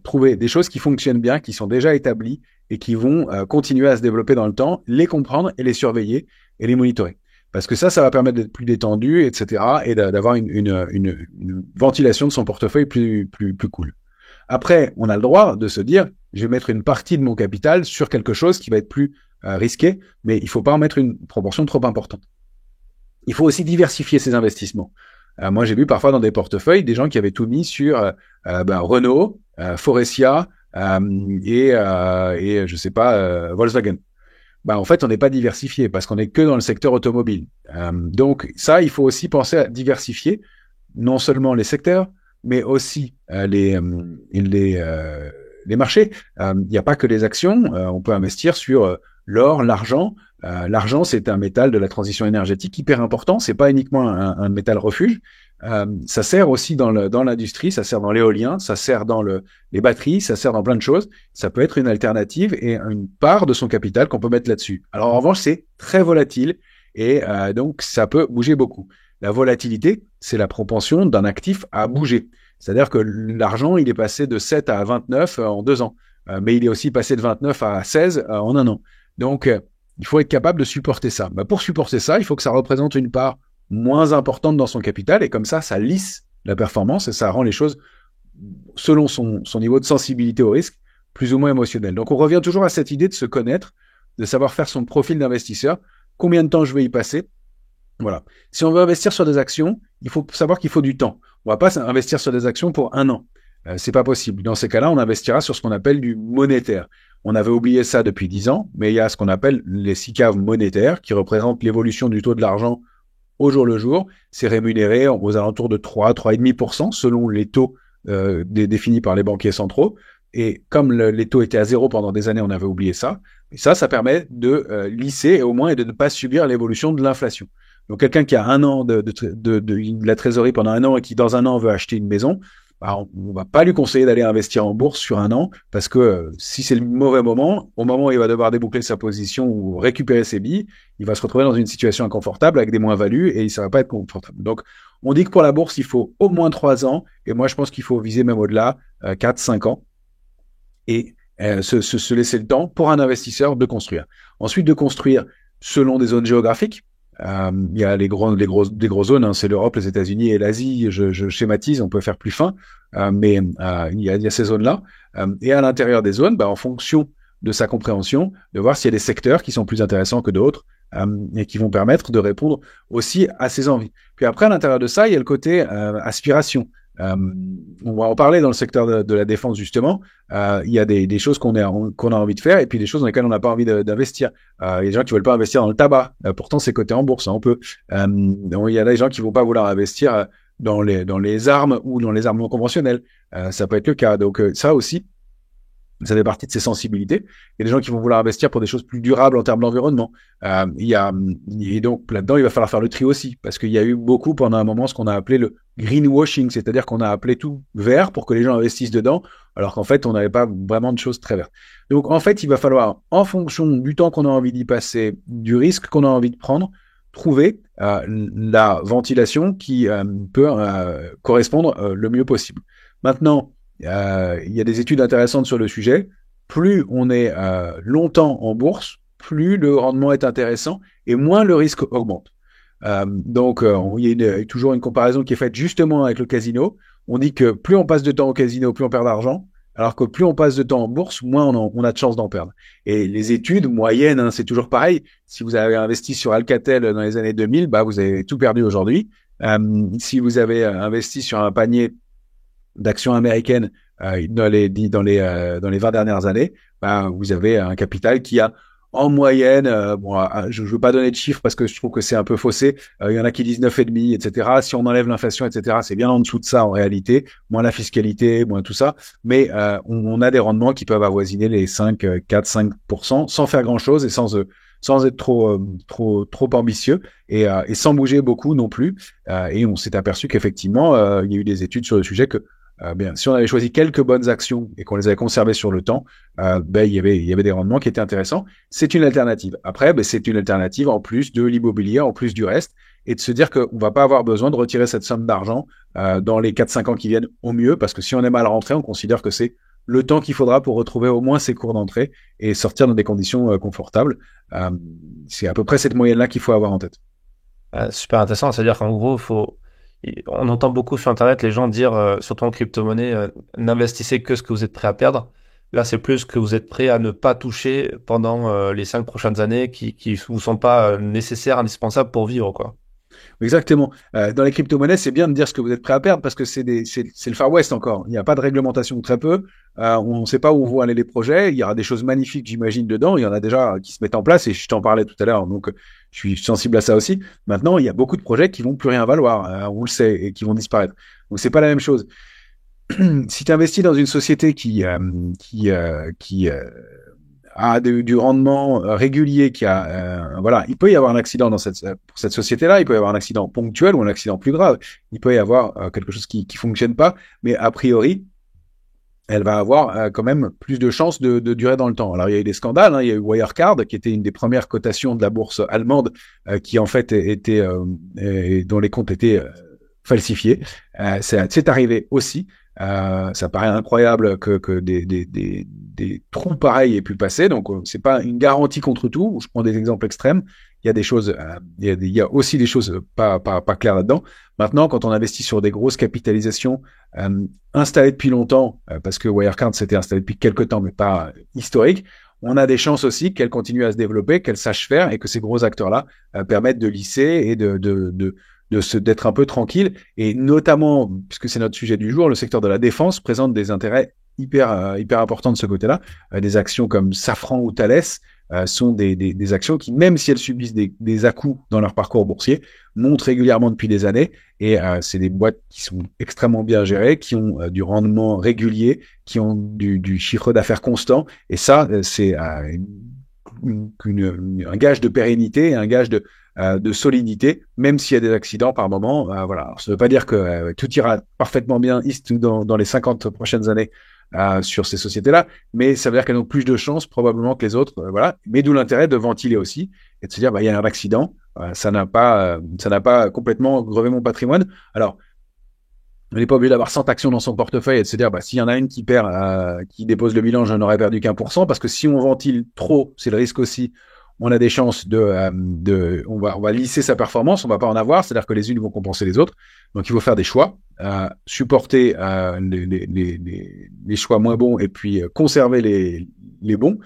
trouver des choses qui fonctionnent bien, qui sont déjà établies et qui vont continuer à se développer dans le temps, les comprendre et les surveiller et les monitorer. Parce que ça va permettre d'être plus détendu, etc. et d'avoir une ventilation de son portefeuille plus cool. Après, on a le droit de se dire, je vais mettre une partie de mon capital sur quelque chose qui va être plus risqué, mais il ne faut pas en mettre une proportion trop importante. Il faut aussi diversifier ses investissements. Moi, j'ai vu parfois dans des portefeuilles des gens qui avaient tout mis sur Renault, Forestia et je sais pas Volkswagen. En fait, on n'est pas diversifié parce qu'on n'est que dans le secteur automobile. Donc ça, il faut aussi penser à diversifier non seulement les secteurs, mais aussi les marchés. Il n'y a pas que les actions. On peut investir sur l'or, l'argent. L'argent, c'est un métal de la transition énergétique hyper important. C'est pas uniquement un métal refuge. Ça sert aussi dans l'industrie, ça sert dans l'éolien, ça sert dans les batteries, ça sert dans plein de choses. Ça peut être une alternative et une part de son capital qu'on peut mettre là-dessus. Alors en revanche, c'est très volatile et donc ça peut bouger beaucoup. La volatilité, c'est la propension d'un actif à bouger. C'est-à-dire que l'argent, il est passé de 7 à 29 en 2 ans, mais il est aussi passé de 29 à 16 en 1 an. Donc il faut être capable de supporter ça. Pour supporter ça, il faut que ça représente une part moins importante dans son capital et comme ça lisse la performance et ça rend les choses selon son niveau de sensibilité au risque plus ou moins émotionnel. Donc on revient toujours à cette idée de se connaître, de savoir faire son profil d'investisseur, combien de temps je vais y passer. Voilà. Si on veut investir sur des actions, il faut savoir qu'il faut du temps. On va pas investir sur des actions pour 1 an. C'est pas possible. Dans ces cas-là, on investira sur ce qu'on appelle du monétaire. On avait oublié ça depuis 10 ans, mais il y a ce qu'on appelle les SICAV monétaires qui représentent l'évolution du taux de l'argent au jour le jour. C'est rémunéré aux alentours de 3,5% selon les taux définis par les banquiers centraux. Et comme les taux étaient à 0 pendant des années, on avait oublié ça. Et ça permet de lisser au moins et de ne pas subir l'évolution de l'inflation. Donc quelqu'un qui a 1 an de la trésorerie pendant 1 an et qui dans 1 an veut acheter une maison, on va pas lui conseiller d'aller investir en bourse sur 1 an parce que si c'est le mauvais moment, au moment où il va devoir déboucler sa position ou récupérer ses billes, il va se retrouver dans une situation inconfortable avec des moins-values et ça va pas être confortable. Donc on dit que pour la bourse, il faut au moins 3 ans et moi je pense qu'il faut viser même au-delà 4-5 ans et se laisser le temps pour un investisseur de construire. Ensuite de construire selon des zones géographiques. Il y a des grosses zones, c'est l'Europe, les États-Unis et l'Asie. Je schématise, on peut faire plus fin, mais il y a ces zones-là. Et à l'intérieur des zones, en fonction de sa compréhension, de voir s'il y a des secteurs qui sont plus intéressants que d'autres et qui vont permettre de répondre aussi à ses envies. Puis après, à l'intérieur de ça, il y a le côté aspiration. On va en parler dans le secteur de la défense justement. Il y a des choses qu'on a envie de faire et puis des choses dans lesquelles on n'a pas envie d'investir. Il y a des gens qui veulent pas investir dans le tabac, pourtant c'est coté en bourse, on peut. Il y a des gens qui vont pas vouloir investir dans les armes ou dans les armes non conventionnelles. Ça peut être le cas. Donc ça aussi, ça fait partie de ses sensibilités. Il y a des gens qui vont vouloir investir pour des choses plus durables en termes d'environnement. Et donc là-dedans, il va falloir faire le tri aussi, parce qu'il y a eu beaucoup pendant un moment ce qu'on a appelé le greenwashing, c'est-à-dire qu'on a appelé tout vert pour que les gens investissent dedans, alors qu'en fait, on n'avait pas vraiment de choses très vertes. Donc en fait, il va falloir, en fonction du temps qu'on a envie d'y passer, du risque qu'on a envie de prendre, trouver la ventilation qui peut correspondre le mieux possible. Maintenant, il y a des études intéressantes sur le sujet. Plus on est longtemps en bourse, plus le rendement est intéressant et moins le risque augmente. Donc, il y a toujours une comparaison qui est faite justement avec le casino. On dit que plus on passe de temps au casino, plus on perd d'argent, alors que plus on passe de temps en bourse, moins on a de chances d'en perdre. Et les études moyennes, c'est toujours pareil. Si vous avez investi sur Alcatel dans les années 2000, vous avez tout perdu aujourd'hui. Si vous avez investi sur un panier d'actions américaines dans les 20 dernières années, vous avez un capital qui a en moyenne, je veux pas donner de chiffres parce que je trouve que c'est un peu faussé. Il y en a qui disent 9,5, etc. Si on enlève l'inflation, etc., c'est bien en dessous de ça en réalité, moins la fiscalité, moins tout ça. Mais on a des rendements qui peuvent avoisiner les 4-5% sans faire grand-chose et sans être trop ambitieux et sans bouger beaucoup non plus. Et on s'est aperçu qu'effectivement, il y a eu des études sur le sujet que si on avait choisi quelques bonnes actions et qu'on les avait conservées sur le temps, il y avait des rendements qui étaient intéressants. C'est une alternative. Après, c'est une alternative en plus de l'immobilier, en plus du reste. et de se dire qu'on va pas avoir besoin de retirer cette somme d'argent dans les 4-5 ans qui viennent au mieux, parce que si on est mal rentré, on considère que c'est le temps qu'il faudra pour retrouver au moins ses cours d'entrée et sortir dans des conditions confortables. Euh, c'est à peu près cette moyenne-là qu'il faut avoir en tête. Super intéressant, c'est-à-dire qu'en gros, on entend beaucoup sur Internet les gens dire, surtout en crypto-monnaie, n'investissez que ce que vous êtes prêt à perdre. Là, c'est plus que vous êtes prêt à ne pas toucher pendant les 5 prochaines années qui vous sont pas nécessaires, indispensables pour vivre, quoi. Exactement. Dans les crypto-monnaies, c'est bien de dire ce que vous êtes prêt à perdre parce que c'est le Far West encore. Il n'y a pas de réglementation, très peu. On ne sait pas où vont aller les projets. Il y aura des choses magnifiques, j'imagine, dedans. Il y en a déjà qui se mettent en place et je t'en parlais tout à l'heure. Donc, je suis sensible à ça aussi. Maintenant, il y a beaucoup de projets qui vont plus rien valoir. On le sait et qui vont disparaître. Donc, c'est pas la même chose. Si tu investis dans une société qui a du rendement régulier, voilà, il peut y avoir un accident pour cette société-là, il peut y avoir un accident ponctuel ou un accident plus grave, il peut y avoir quelque chose qui fonctionne pas, mais a priori, elle va avoir quand même plus de chances de durer dans le temps. Alors il y a eu des scandales, hein, il y a eu Wirecard qui était une des premières cotations de la bourse allemande qui en fait était dont les comptes étaient falsifiés. C'est arrivé aussi. Ça paraît incroyable que des trous pareils aient pu passer. Donc, c'est pas une garantie contre tout. Je prends des exemples extrêmes. Il y a des choses, il y a aussi des choses pas claires là-dedans. Maintenant, quand on investit sur des grosses capitalisations installées depuis longtemps, parce que Wirecard s'était installé depuis quelques temps, mais pas historique, on a des chances aussi qu'elle continue à se développer, qu'elle sache faire et que ces gros acteurs-là permettent de lisser et d'être un peu tranquille, et notamment, puisque c'est notre sujet du jour, le secteur de la défense présente des intérêts hyper importants de ce côté-là. Des actions comme Safran ou Thales sont des actions qui, même si elles subissent des à-coups dans leur parcours boursier, montent régulièrement depuis des années, et c'est des boîtes qui sont extrêmement bien gérées, qui ont du rendement régulier, qui ont du chiffre d'affaires constant, et ça, c'est un gage de pérennité, un gage de solidité, même s'il y a des accidents par moment. Voilà. Alors, ça ne veut pas dire que tout ira parfaitement bien dans les 50 prochaines années sur ces sociétés-là, mais ça veut dire qu'elles ont plus de chances probablement que les autres. Voilà. Mais d'où l'intérêt de ventiler aussi et de se dire, il y a un accident, ça n'a pas complètement grevé mon patrimoine. Alors, on n'est pas obligé d'avoir 100 actions dans son portefeuille et de se dire, s'il y en a une qui perd, qui dépose le bilan, je n'aurais perdu qu'1%, parce que si on ventile trop, c'est le risque aussi, on a des chances on va lisser sa performance, on va pas en avoir, c'est-à-dire que les unes vont compenser les autres. Donc il faut faire des choix, supporter les choix moins bons et puis conserver les bons.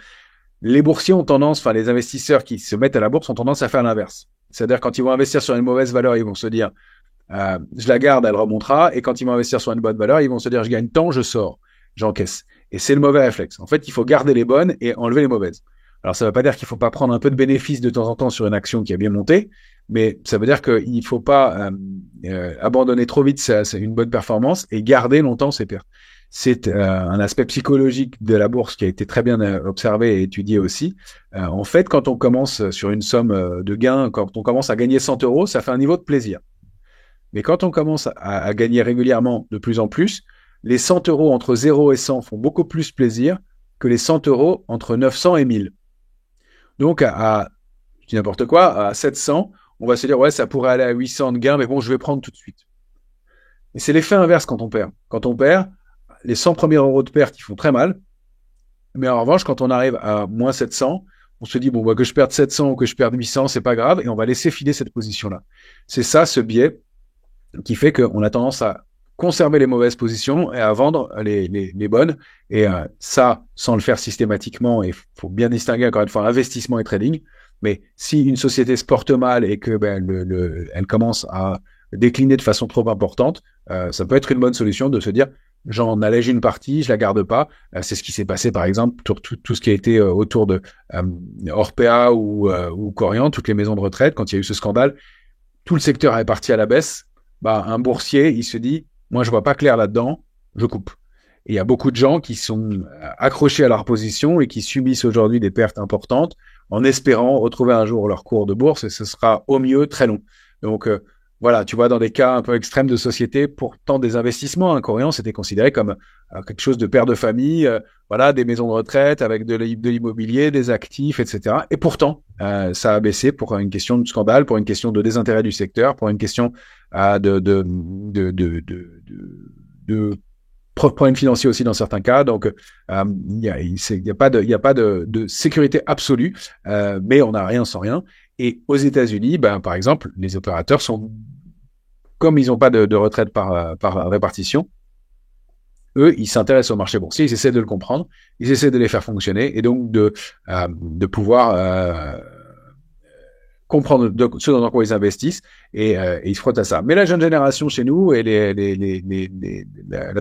Les boursiers ont tendance, enfin les investisseurs qui se mettent à la bourse ont tendance à faire l'inverse. C'est-à-dire quand ils vont investir sur une mauvaise valeur, ils vont se dire je la garde, elle remontera, et quand ils vont investir sur une bonne valeur, ils vont se dire je gagne tant, je sors, j'encaisse. Et c'est le mauvais réflexe. En fait, il faut garder les bonnes et enlever les mauvaises. Alors, ça ne veut pas dire qu'il ne faut pas prendre un peu de bénéfice de temps en temps sur une action qui a bien monté, mais ça veut dire qu'il ne faut pas abandonner trop vite une bonne performance et garder longtemps ses pertes. C'est un aspect psychologique de la bourse qui a été très bien observé et étudié aussi. En fait, quand on commence sur une somme de gain, quand on commence à gagner 100 euros, ça fait un niveau de plaisir. Mais quand on commence à gagner régulièrement de plus en plus, les 100 euros entre 0 et 100 font beaucoup plus plaisir que les 100 euros entre 900 et 1000. Donc, je dis n'importe quoi, à 700, on va se dire, ouais, ça pourrait aller à 800 de gain, mais bon, je vais prendre tout de suite. Et c'est l'effet inverse quand on perd. Quand on perd, les 100 premiers euros de perte, ils font très mal. Mais en revanche, quand on arrive à moins 700, on se dit, bon, que je perde 700 ou que je perde 800, c'est pas grave, et on va laisser filer cette position-là. C'est ça, ce biais, qui fait qu'on a tendance à conserver les mauvaises positions et à vendre les bonnes. Et ça, sans le faire systématiquement, et faut bien distinguer encore une fois investissement et trading. Mais si une société se porte mal et que elle commence à décliner de façon trop importante, ça peut être une bonne solution de se dire j'en allège une partie, je la garde pas. C'est ce qui s'est passé par exemple pour tout ce qui a été autour de Orpea ou Corian, toutes les maisons de retraite, quand il y a eu ce scandale, tout le secteur est parti à la baisse. Un boursier, il se dit, moi je vois pas clair là-dedans, je coupe. Et il y a beaucoup de gens qui sont accrochés à leur position et qui subissent aujourd'hui des pertes importantes en espérant retrouver un jour leur cours de bourse, et ce sera au mieux très long. Donc voilà, tu vois, dans des cas un peu extrêmes de société, pourtant des investissements, un Corian, c'était considéré comme quelque chose de père de famille, voilà, des maisons de retraite avec de l'immobilier, des actifs, etc. Et pourtant, ça a baissé pour une question de scandale, pour une question de désintérêt du secteur, pour une question de problèmes financiers aussi dans certains cas. Donc, il y a pas de sécurité absolue, mais on n'a rien sans rien. Et aux États-Unis, ben, par exemple, les opérateurs sont, comme ils n'ont pas de retraite par répartition, eux, ils s'intéressent au marché boursier, ils essaient de le comprendre, ils essaient de les faire fonctionner et donc de pouvoir comprendre ce dans quoi ils investissent et ils se frottent à ça. Mais la jeune génération chez nous et la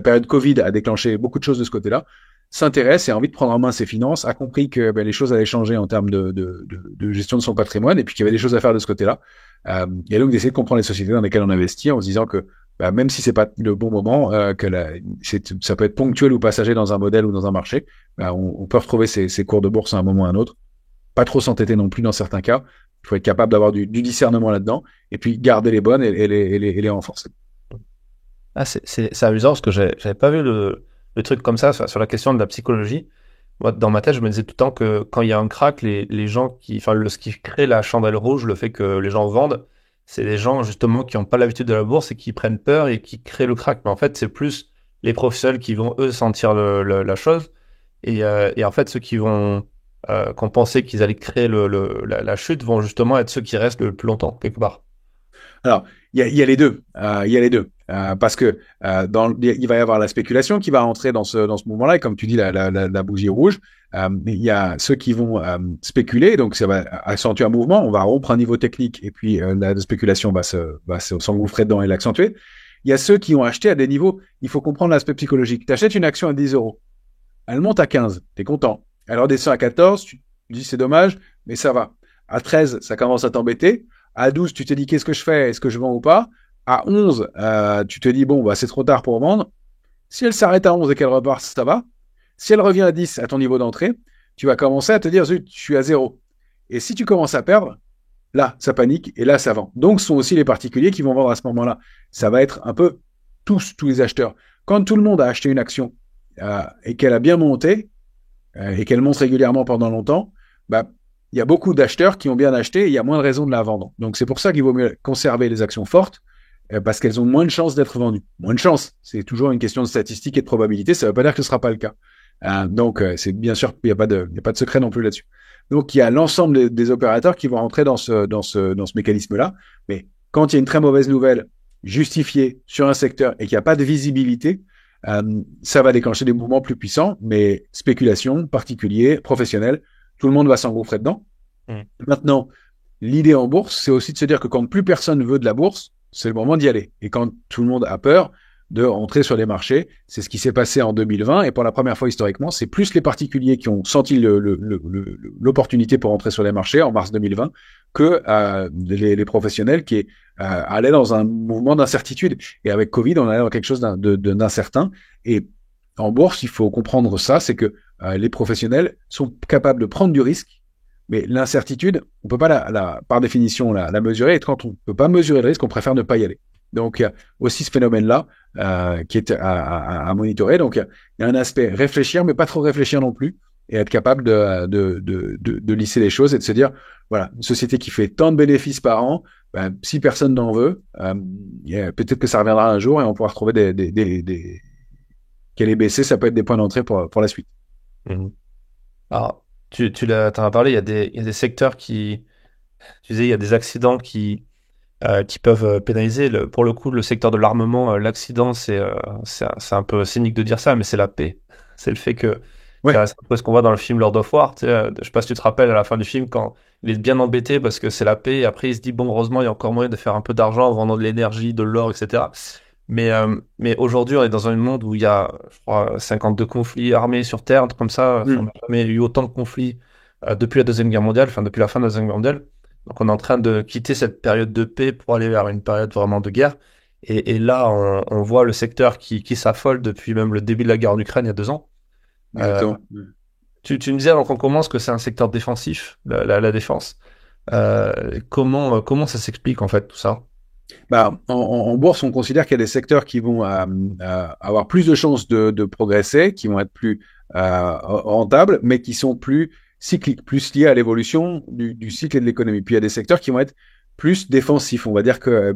période Covid a déclenché beaucoup de choses de ce côté-là, s'intéresse et a envie de prendre en main ses finances, a compris que ben, les choses allaient changer en termes de gestion de son patrimoine et puis qu'il y avait des choses à faire de ce côté-là. Et donc d'essayer de comprendre les sociétés dans lesquelles on investit en se disant que bah, même si c'est pas le bon moment, ça peut être ponctuel ou passager dans un modèle ou dans un marché, bah, on peut retrouver ces cours de bourse à un moment ou à un autre. Pas trop s'entêter non plus dans certains cas. Il faut être capable d'avoir du discernement là-dedans et puis garder les bonnes et les renforcer. Ah, c'est amusant parce que j'avais pas vu le truc comme ça sur la question de la psychologie. Moi, dans ma tête, je me disais tout le temps que quand il y a un crack, les gens ce qui crée la chandelle rouge, le fait que les gens vendent, c'est les gens justement qui n'ont pas l'habitude de la bourse et qui prennent peur et qui créent le crack. Mais en fait, c'est plus les professionnels qui vont eux sentir la chose et en fait, ceux qui ont pensé qu'ils allaient créer la chute vont justement être ceux qui restent le plus longtemps quelque part. Alors, il y a les deux. Il y a les deux. Parce que il va y avoir la spéculation qui va rentrer dans ce moment-là. Et comme tu dis, la bougie rouge, il y a ceux qui vont spéculer. Donc, ça va accentuer un mouvement. On va rompre un niveau technique. Et puis, la spéculation va s'engouffrer dedans et l'accentuer. Il y a ceux qui ont acheté à des niveaux. Il faut comprendre l'aspect psychologique. Tu achètes une action à 10 euros. Elle monte à 15. Tu es content. Elle redescend à 14. Tu dis c'est dommage, mais ça va. À 13, ça commence à t'embêter. À 12, tu te dis qu'est-ce que je fais? Est-ce que je vends ou pas? À 11, tu te dis bon, bah, c'est trop tard pour vendre. Si elle s'arrête à 11 et qu'elle repart, ça va. Si elle revient à 10 à ton niveau d'entrée, tu vas commencer à te dire zut, je suis à 0. Et si tu commences à perdre, là, ça panique et là, ça vend. Donc, ce sont aussi les particuliers qui vont vendre à ce moment-là. Ça va être un peu tous les acheteurs. Quand tout le monde a acheté une action et qu'elle a bien monté et qu'elle monte régulièrement pendant longtemps, bah, il y a beaucoup d'acheteurs qui ont bien acheté et il y a moins de raisons de la vendre. Donc, c'est pour ça qu'il vaut mieux conserver les actions fortes parce qu'elles ont moins de chances d'être vendues. Moins de chances. C'est toujours une question de statistique et de probabilité. Ça ne veut pas dire que ce ne sera pas le cas. Donc, c'est bien sûr, il n'y a pas de secret non plus là-dessus. Donc, il y a l'ensemble des opérateurs qui vont rentrer dans ce mécanisme-là. Mais quand il y a une très mauvaise nouvelle justifiée sur un secteur et qu'il n'y a pas de visibilité, ça va déclencher des mouvements plus puissants. Mais spéculation, particulier, professionnel, tout le monde va s'engouffrer dedans. Maintenant, l'idée en bourse, c'est aussi de se dire que quand plus personne veut de la bourse, c'est le moment d'y aller. Et quand tout le monde a peur de rentrer sur les marchés, c'est ce qui s'est passé en 2020. Et pour la première fois historiquement, c'est plus les particuliers qui ont senti l'opportunité pour rentrer sur les marchés en mars 2020 que les professionnels qui allaient dans un mouvement d'incertitude. Et avec Covid, on allait dans quelque chose d'incertain. Et en bourse, il faut comprendre ça, c'est que les professionnels sont capables de prendre du risque. Mais l'incertitude, on peut pas par définition la mesurer. Et quand on peut pas mesurer le risque, on préfère ne pas y aller. Donc, il y a aussi ce phénomène-là qui est à monitorer. Donc, il y a un aspect réfléchir, mais pas trop réfléchir non plus, et être capable de lisser les choses et de se dire, voilà, une société qui fait tant de bénéfices par an, ben, si personne n'en veut, peut-être que ça reviendra un jour et on pourra retrouver qu'elle est baissée, ça peut être des points d'entrée pour la suite. Mhm. Alors, t'en as parlé, il y a des secteurs tu disais, il y a des accidents qui peuvent pénaliser. Pour le coup, le secteur de l'armement, l'accident, c'est un peu cynique de dire ça, mais c'est la paix. C'est le fait que c'est Ouais. un peu ce qu'on voit dans le film Lord of War. Tu sais, je sais pas si tu te rappelles à la fin du film quand il est bien embêté parce que c'est la paix. Et après, il se dit, bon, heureusement, il y a encore moyen de faire un peu d'argent en vendant de l'énergie, de l'or, etc. Mais aujourd'hui, on est dans un monde où il y a, je crois, 52 conflits armés sur Terre, un truc comme ça. Enfin, on n'a jamais eu autant de conflits depuis la Deuxième Guerre mondiale, enfin depuis la fin de la Deuxième Guerre mondiale. Donc on est en train de quitter cette période de paix pour aller vers une période vraiment de guerre. Et là, on voit le secteur qui s'affole depuis même le début de la guerre en Ukraine il y a 2 ans. Euh, Exactement. tu me disais avant qu'on commence que c'est un secteur défensif, la défense. Comment ça s'explique en fait tout ça? Bah, en bourse, on considère qu'il y a des secteurs qui vont avoir plus de chances de progresser, qui vont être plus rentables, mais qui sont plus cycliques, plus liés à l'évolution du cycle et de l'économie. Puis il y a des secteurs qui vont être plus défensifs. On va dire que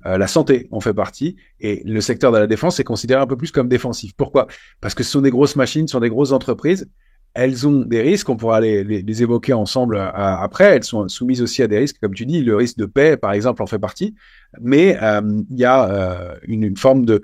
la santé en fait partie, et le secteur de la défense est considéré un peu plus comme défensif. Pourquoi? Parce que ce sont des grosses machines, ce sont des grosses entreprises. Elles ont des risques, on pourra les évoquer ensemble après. Elles sont soumises aussi à des risques, comme tu dis, le risque de paix, par exemple, en fait partie. Mais il y a une forme de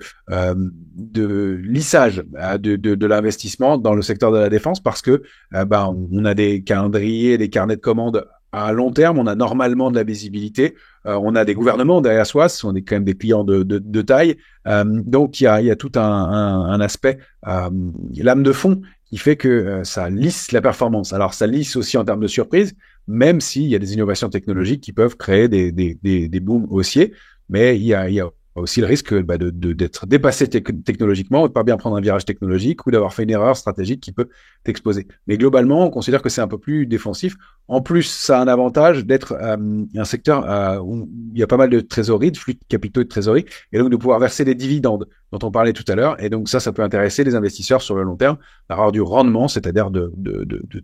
lissage de l'investissement dans le secteur de la défense parce que on a des calendriers, des carnets de commandes à long terme, on a normalement de la visibilité, on a des gouvernements derrière soi, ce sont quand même des clients de taille, donc il y a tout un aspect lame de fond qui fait que ça lisse la performance. Alors ça lisse aussi en termes de surprise, même s'il y a des innovations technologiques qui peuvent créer des booms haussiers, mais il y a aussi le risque d'être dépassé technologiquement, de pas bien prendre un virage technologique ou d'avoir fait une erreur stratégique qui peut t'exposer. Mais globalement, on considère que c'est un peu plus défensif. En plus, ça a un avantage d'être un secteur où il y a pas mal de trésorerie, de flux de capitaux et de trésorerie, et donc de pouvoir verser des dividendes dont on parlait tout à l'heure. Et donc ça peut intéresser les investisseurs sur le long terme, d'avoir du rendement, c'est-à-dire de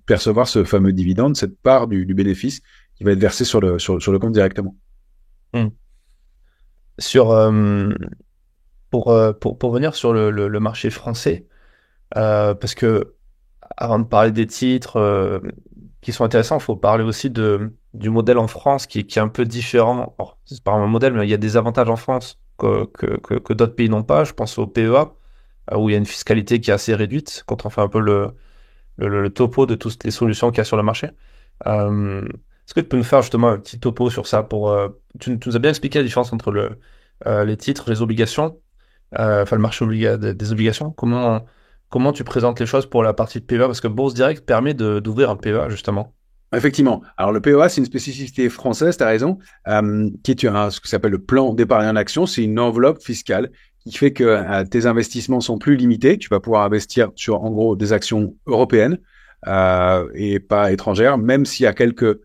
percevoir ce fameux dividende, cette part du bénéfice qui va être versé sur le compte directement. Hmm. Sur, pour venir sur le marché français, parce que avant de parler des titres qui sont intéressants, il faut parler aussi du modèle en France qui est un peu différent. Alors, c'est pas un modèle, mais il y a des avantages en France que d'autres pays n'ont pas. Je pense au PEA, où il y a une fiscalité qui est assez réduite quand on fait un peu le topo de toutes les solutions qu'il y a sur le marché. Est-ce que tu peux nous faire justement un petit topo sur ça tu nous as bien expliqué la différence entre les titres, les obligations, enfin le marché des obligations. Comment tu présentes les choses pour la partie de PEA? Parce que Bourse Direct permet d'ouvrir un PEA justement. Effectivement. Alors le PEA, c'est une spécificité française, tu as raison, qui est ce que s'appelle le plan d'épargne en action. C'est une enveloppe fiscale qui fait que tes investissements sont plus limités. Tu vas pouvoir investir sur, en gros, des actions européennes et pas étrangères, même s'il y a quelques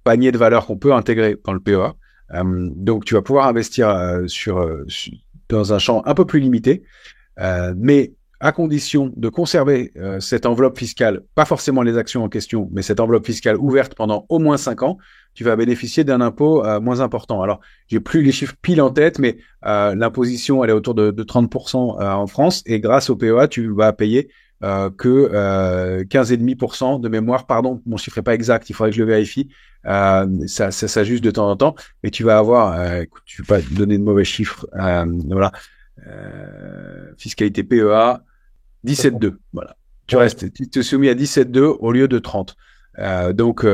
paniers de valeurs qu'on peut intégrer dans le PEA. Donc tu vas pouvoir investir dans un champ un peu plus limité, mais à condition de conserver cette enveloppe fiscale, pas forcément les actions en question, mais cette enveloppe fiscale ouverte pendant au moins 5 ans, tu vas bénéficier d'un impôt moins important. Alors, j'ai plus les chiffres pile en tête, mais l'imposition, elle est autour de 30% en France, et grâce au PEA, tu vas payer que 15,5% de mémoire. Pardon, mon chiffre est pas exact, il faudrait que je le vérifie. Ça s'ajuste de temps en temps, mais tu vas avoir, écoute, je vais pas donner de mauvais chiffres, voilà, fiscalité PEA, 17,2. Voilà. Tu te soumis à 17,2 au lieu de 30. Donc,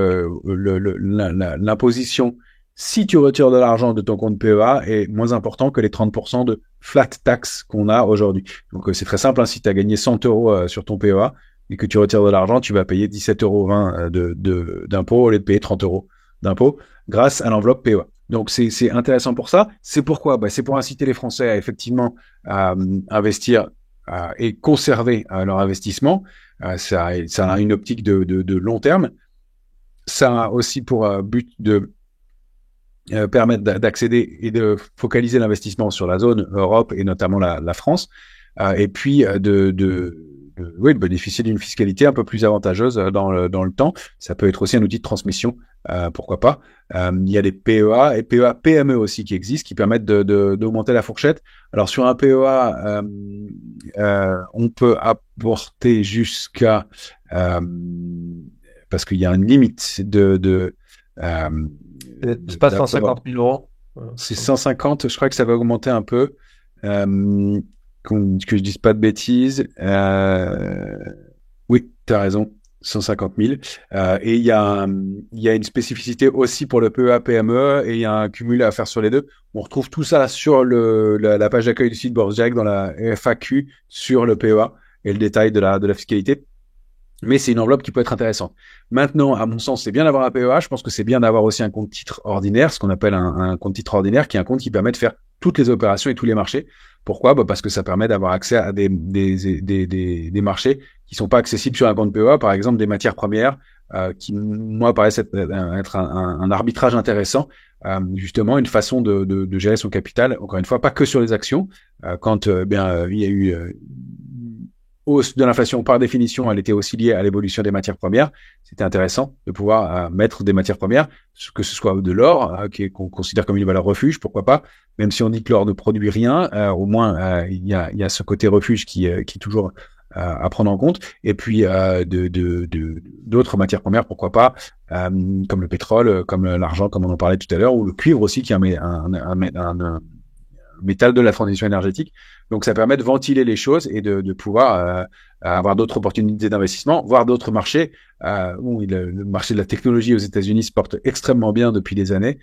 l'imposition, si tu retires de l'argent de ton compte PEA, est moins important que les 30% de flat tax qu'on a aujourd'hui. Donc, c'est très simple. Hein, si tu as gagné 100 euros sur ton PEA et que tu retires de l'argent, tu vas payer 17,20 € d'impôt au lieu de payer 30 euros d'impôt grâce à l'enveloppe PEA. Donc, c'est intéressant pour ça. C'est pourquoi? C'est pour inciter les Français à effectivement investir et conserver leur investissement. Ça a une optique de long terme. Ça a aussi pour but de permettre d'accéder et de focaliser l'investissement sur la zone Europe et notamment la France, et puis de bénéficier d'une fiscalité un peu plus avantageuse dans le temps. Ça peut être aussi un outil de transmission, pourquoi pas. Il y a des PEA et PEA PME aussi qui existent, qui permettent d'augmenter la fourchette. Alors sur un PEA, on peut apporter jusqu'à parce qu'il y a une limite C'est pas 150 000 euros. c'est 150, je crois que ça va augmenter un peu. Que je dise pas de bêtises. Oui, tu as raison, 150 000. Et il y a une spécificité aussi pour le PEA-PME et il y a un cumul à faire sur les deux. On retrouve tout ça sur la page d'accueil du site Bourse Direct dans la FAQ sur le PEA et le détail de la fiscalité. Mais c'est une enveloppe qui peut être intéressante. Maintenant, à mon sens, c'est bien d'avoir un PEA. Je pense que c'est bien d'avoir aussi un compte titre ordinaire, ce qu'on appelle un compte titre ordinaire, qui est un compte qui permet de faire toutes les opérations et tous les marchés. Pourquoi? Parce que ça permet d'avoir accès à des marchés qui sont pas accessibles sur un compte PEA, par exemple des matières premières, qui moi paraissent être un arbitrage intéressant, justement une façon de gérer son capital. Encore une fois, pas que sur les actions. Quand il y a eu hausse de l'inflation, par définition, elle était aussi liée à l'évolution des matières premières. C'était intéressant de pouvoir mettre des matières premières, que ce soit de l'or, qu'on considère comme une valeur refuge, pourquoi pas, même si on dit que l'or ne produit rien, au moins il y a ce côté refuge qui est toujours à prendre en compte. Et puis d'autres matières premières, pourquoi pas, comme le pétrole, comme l'argent, comme on en parlait tout à l'heure, ou le cuivre aussi, qui est un métal de la transition énergétique. Donc, ça permet de ventiler les choses et de pouvoir avoir d'autres opportunités d'investissement, voire d'autres marchés. Où le marché de la technologie aux États-Unis se porte extrêmement bien depuis des années.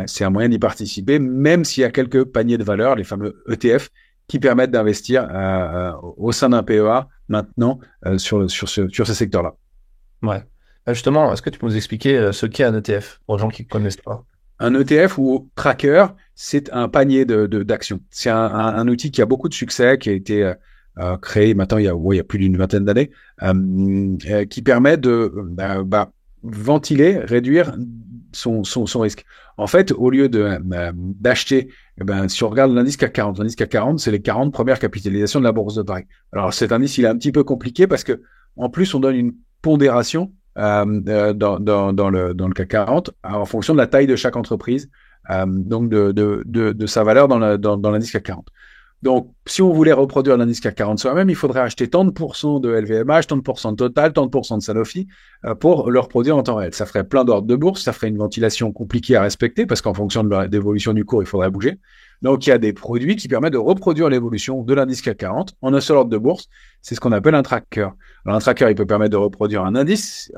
C'est un moyen d'y participer, même s'il y a quelques paniers de valeurs, les fameux ETF, qui permettent d'investir au sein d'un PEA maintenant sur ce secteur-là. Ouais. Justement, est-ce que tu peux nous expliquer ce qu'est un ETF pour les gens qui ne connaissent pas? Un ETF ou tracker, c'est un panier d'actions. C'est un outil qui a beaucoup de succès, qui a été créé maintenant il y a plus d'une vingtaine d'années, qui permet de ventiler, réduire son risque. En fait, au lieu d'acheter, si on regarde l'indice CAC 40, c'est les 40 premières capitalisations de la Bourse de Paris. Alors cet indice, il est un petit peu compliqué parce que en plus, on donne une pondération dans le CAC 40 en fonction de la taille de chaque entreprise, donc de sa valeur dans l'indice CAC 40. Donc, si on voulait reproduire l'indice CAC 40 soi-même, il faudrait acheter tant de pourcents de LVMH, tant de pourcents de Total, tant de pourcents de Sanofi pour le reproduire en temps réel. Ça ferait plein d'ordres de bourse, ça ferait une ventilation compliquée à respecter parce qu'en fonction de l'évolution du cours, il faudrait bouger. Donc, il y a des produits qui permettent de reproduire l'évolution de l'indice CAC 40 en un seul ordre de bourse. C'est ce qu'on appelle un tracker. Alors, un tracker, il peut permettre de reproduire l'indice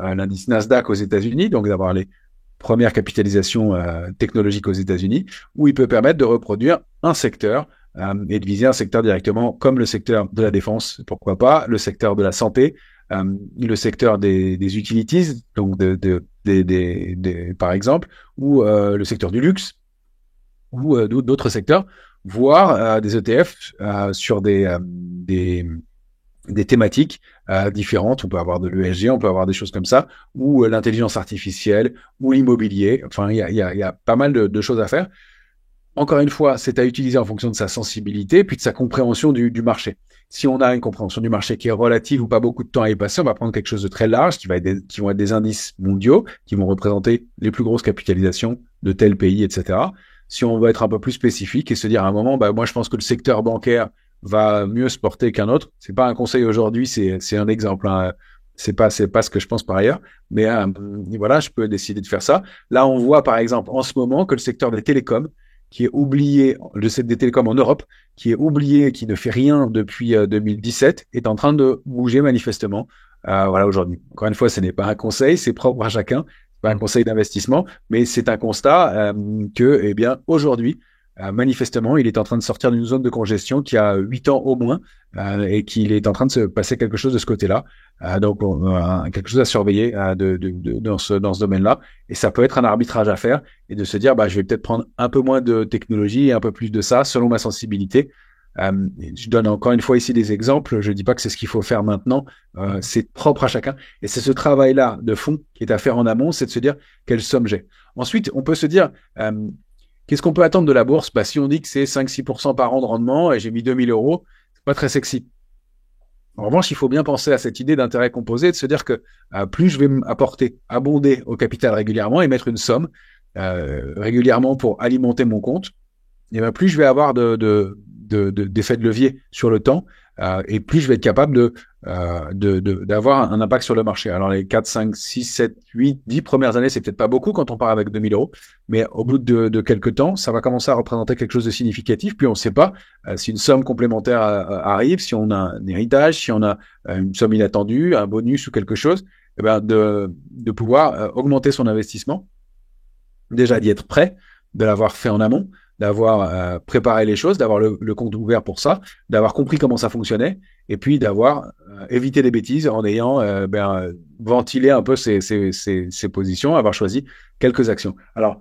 Nasdaq aux États-Unis, donc d'avoir les premières capitalisations technologiques aux États-Unis, ou il peut permettre de reproduire un secteur et de viser un secteur directement, comme le secteur de la défense, pourquoi pas, le secteur de la santé, le secteur des utilities, donc par exemple, ou le secteur du luxe, ou d'autres secteurs, voire des ETF sur des thématiques différentes. On peut avoir de l'ESG, on peut avoir des choses comme ça, ou l'intelligence artificielle, ou l'immobilier. Enfin, il y a pas mal de choses à faire. Encore une fois, c'est à utiliser en fonction de sa sensibilité, puis de sa compréhension du marché. Si on a une compréhension du marché qui est relative ou pas beaucoup de temps à y passer, on va prendre quelque chose de très large, qui vont être des indices mondiaux, qui vont représenter les plus grosses capitalisations de tel pays, etc. Si on veut être un peu plus spécifique et se dire à un moment, moi je pense que le secteur bancaire va mieux se porter qu'un autre. C'est pas un conseil aujourd'hui, c'est un exemple. Hein. C'est pas ce que je pense par ailleurs, mais voilà, je peux décider de faire ça. Là, on voit par exemple en ce moment que le secteur des télécoms, qui est oublié, le secteur des télécoms en Europe, qui est oublié, qui ne fait rien depuis 2017, est en train de bouger manifestement. Voilà, aujourd'hui. Encore une fois, ce n'est pas un conseil, c'est propre à chacun. C'est pas un conseil d'investissement, mais c'est un constat que, eh bien, aujourd'hui, manifestement, il est en train de sortir d'une zone de congestion qui a 8 ans au moins et qu'il est en train de se passer quelque chose de ce côté-là. Donc, quelque chose à surveiller dans ce domaine-là. Et ça peut être un arbitrage à faire et de se dire, je vais peut-être prendre un peu moins de technologie et un peu plus de ça selon ma sensibilité. Je donne encore une fois ici des exemples. Je dis pas que c'est ce qu'il faut faire maintenant. C'est propre à chacun. Et c'est ce travail-là de fond qui est à faire en amont, c'est de se dire quelle somme j'ai. Ensuite, on peut se dire, qu'est-ce qu'on peut attendre de la bourse? Si on dit que c'est 5-6% par an de rendement et j'ai mis 2000 €, c'est pas très sexy. En revanche, il faut bien penser à cette idée d'intérêt composé, de se dire que plus je vais abonder au capital régulièrement et mettre une somme régulièrement pour alimenter mon compte, et plus je vais avoir d'effets de levier sur le temps et plus je vais être capable d'avoir un impact sur le marché. Alors les 4, 5, 6, 7, 8, 10 premières années, c'est peut-être pas beaucoup quand on part avec 2000 €, mais au bout de quelques temps, ça va commencer à représenter quelque chose de significatif, puis on ne sait pas si une somme complémentaire arrive, si on a un héritage, si on a une somme inattendue, un bonus ou quelque chose, de pouvoir augmenter son investissement, déjà d'y être prêt, de l'avoir fait en amont, d'avoir préparé les choses, d'avoir le compte ouvert pour ça, d'avoir compris comment ça fonctionnait, et puis d'avoir évité des bêtises en ayant ventilé un peu ses positions, avoir choisi quelques actions. Alors,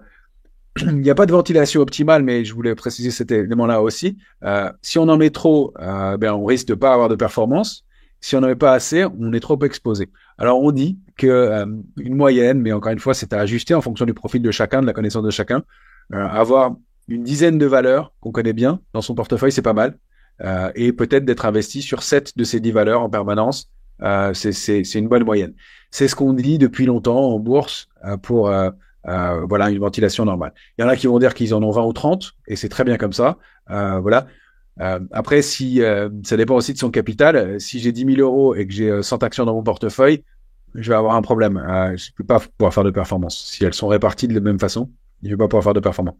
il n'y a pas de ventilation optimale, mais je voulais préciser cet élément-là aussi. Si on en met trop, on risque de pas avoir de performance. Si on n'en met pas assez, on est trop exposé. Alors, on dit que une moyenne, mais encore une fois, c'est à ajuster en fonction du profil de chacun, de la connaissance de chacun. Avoir une dizaine de valeurs qu'on connaît bien dans son portefeuille, c'est pas mal. Et peut-être d'être investi sur 7 de ces 10 valeurs en permanence, c'est une bonne moyenne. C'est ce qu'on dit depuis longtemps en bourse pour voilà une ventilation normale. Il y en a qui vont dire qu'ils en ont 20 ou 30, et c'est très bien comme ça. Voilà. Après, si ça dépend aussi de son capital. Si j'ai 10 000 euros et que j'ai 100 actions dans mon portefeuille, je vais avoir un problème. Je ne peux pas pouvoir faire de performance. Si elles sont réparties de la même façon, je ne vais pas pouvoir faire de performance.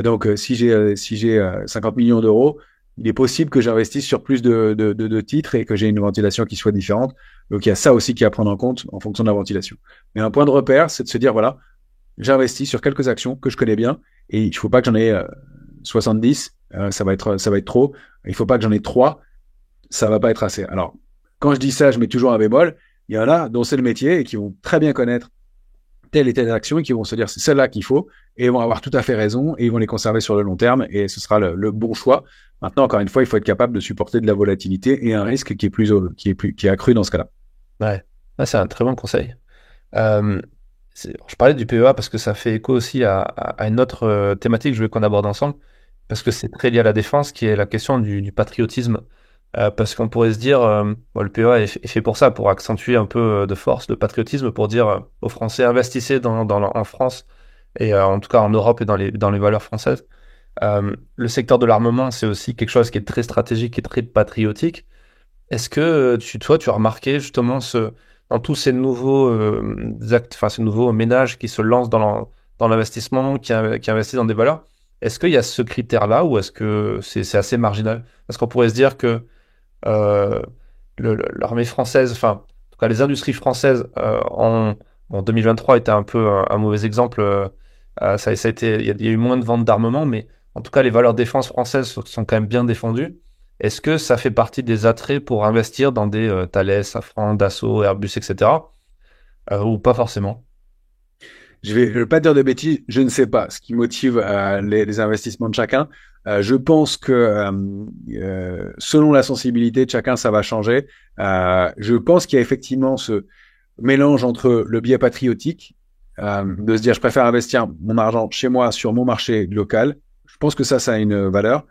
Donc, si j'ai 50 millions d'euros, il est possible que j'investisse sur plus de titres et que j'ai une ventilation qui soit différente. Donc, il y a ça aussi qui est à prendre en compte en fonction de la ventilation. Mais un point de repère, c'est de se dire, voilà, j'investis sur quelques actions que je connais bien et il ne faut pas que j'en ai 70, ça va être trop. Il ne faut pas que j'en ai 3, ça va pas être assez. Alors, quand je dis ça, je mets toujours un bémol. Il y en a dont c'est le métier et qui vont très bien connaître telle et telle action et qui vont se dire c'est celle-là qu'il faut et ils vont avoir tout à fait raison et ils vont les conserver sur le long terme et ce sera le bon choix. Maintenant, encore une fois, il faut être capable de supporter de la volatilité et un risque qui est accru dans ce cas-là. Ouais, ah, c'est un très bon conseil. Euh, je parlais du PEA parce que ça fait écho aussi à une autre thématique que je veux qu'on aborde ensemble, parce que c'est très lié à la défense, qui est la question du patriotisme. Parce qu'on pourrait se dire, bon, le PEA est fait pour ça, pour accentuer un peu de force le patriotisme, pour dire aux Français, investissez en France, et en tout cas en Europe et dans les valeurs françaises. Le secteur de l'armement, c'est aussi quelque chose qui est très stratégique et très patriotique. Est-ce que toi, tu as remarqué justement dans tous ces nouveaux actes, enfin ces nouveaux ménages qui se lancent dans l'investissement, qui investissent dans des valeurs, est-ce qu'il y a ce critère-là ou est-ce que c'est assez marginal? Parce qu'on pourrait se dire que euh, l'armée française, enfin, en tout cas les industries françaises en 2023 étaient un peu un mauvais exemple. Ça a été, il y a eu moins de ventes d'armement, mais en tout cas les valeurs défense françaises sont quand même bien défendues. Est-ce que ça fait partie des attraits pour investir dans des Thales, Safran, Dassault, Airbus, etc. Ou pas forcément? Je vais pas dire de bêtises, je ne sais pas ce qui motive les investissements de chacun. Je pense que selon la sensibilité de chacun, ça va changer. Je pense qu'il y a effectivement ce mélange entre le biais patriotique, de se dire je préfère investir mon argent chez moi sur mon marché local. Je pense que ça a une valeur.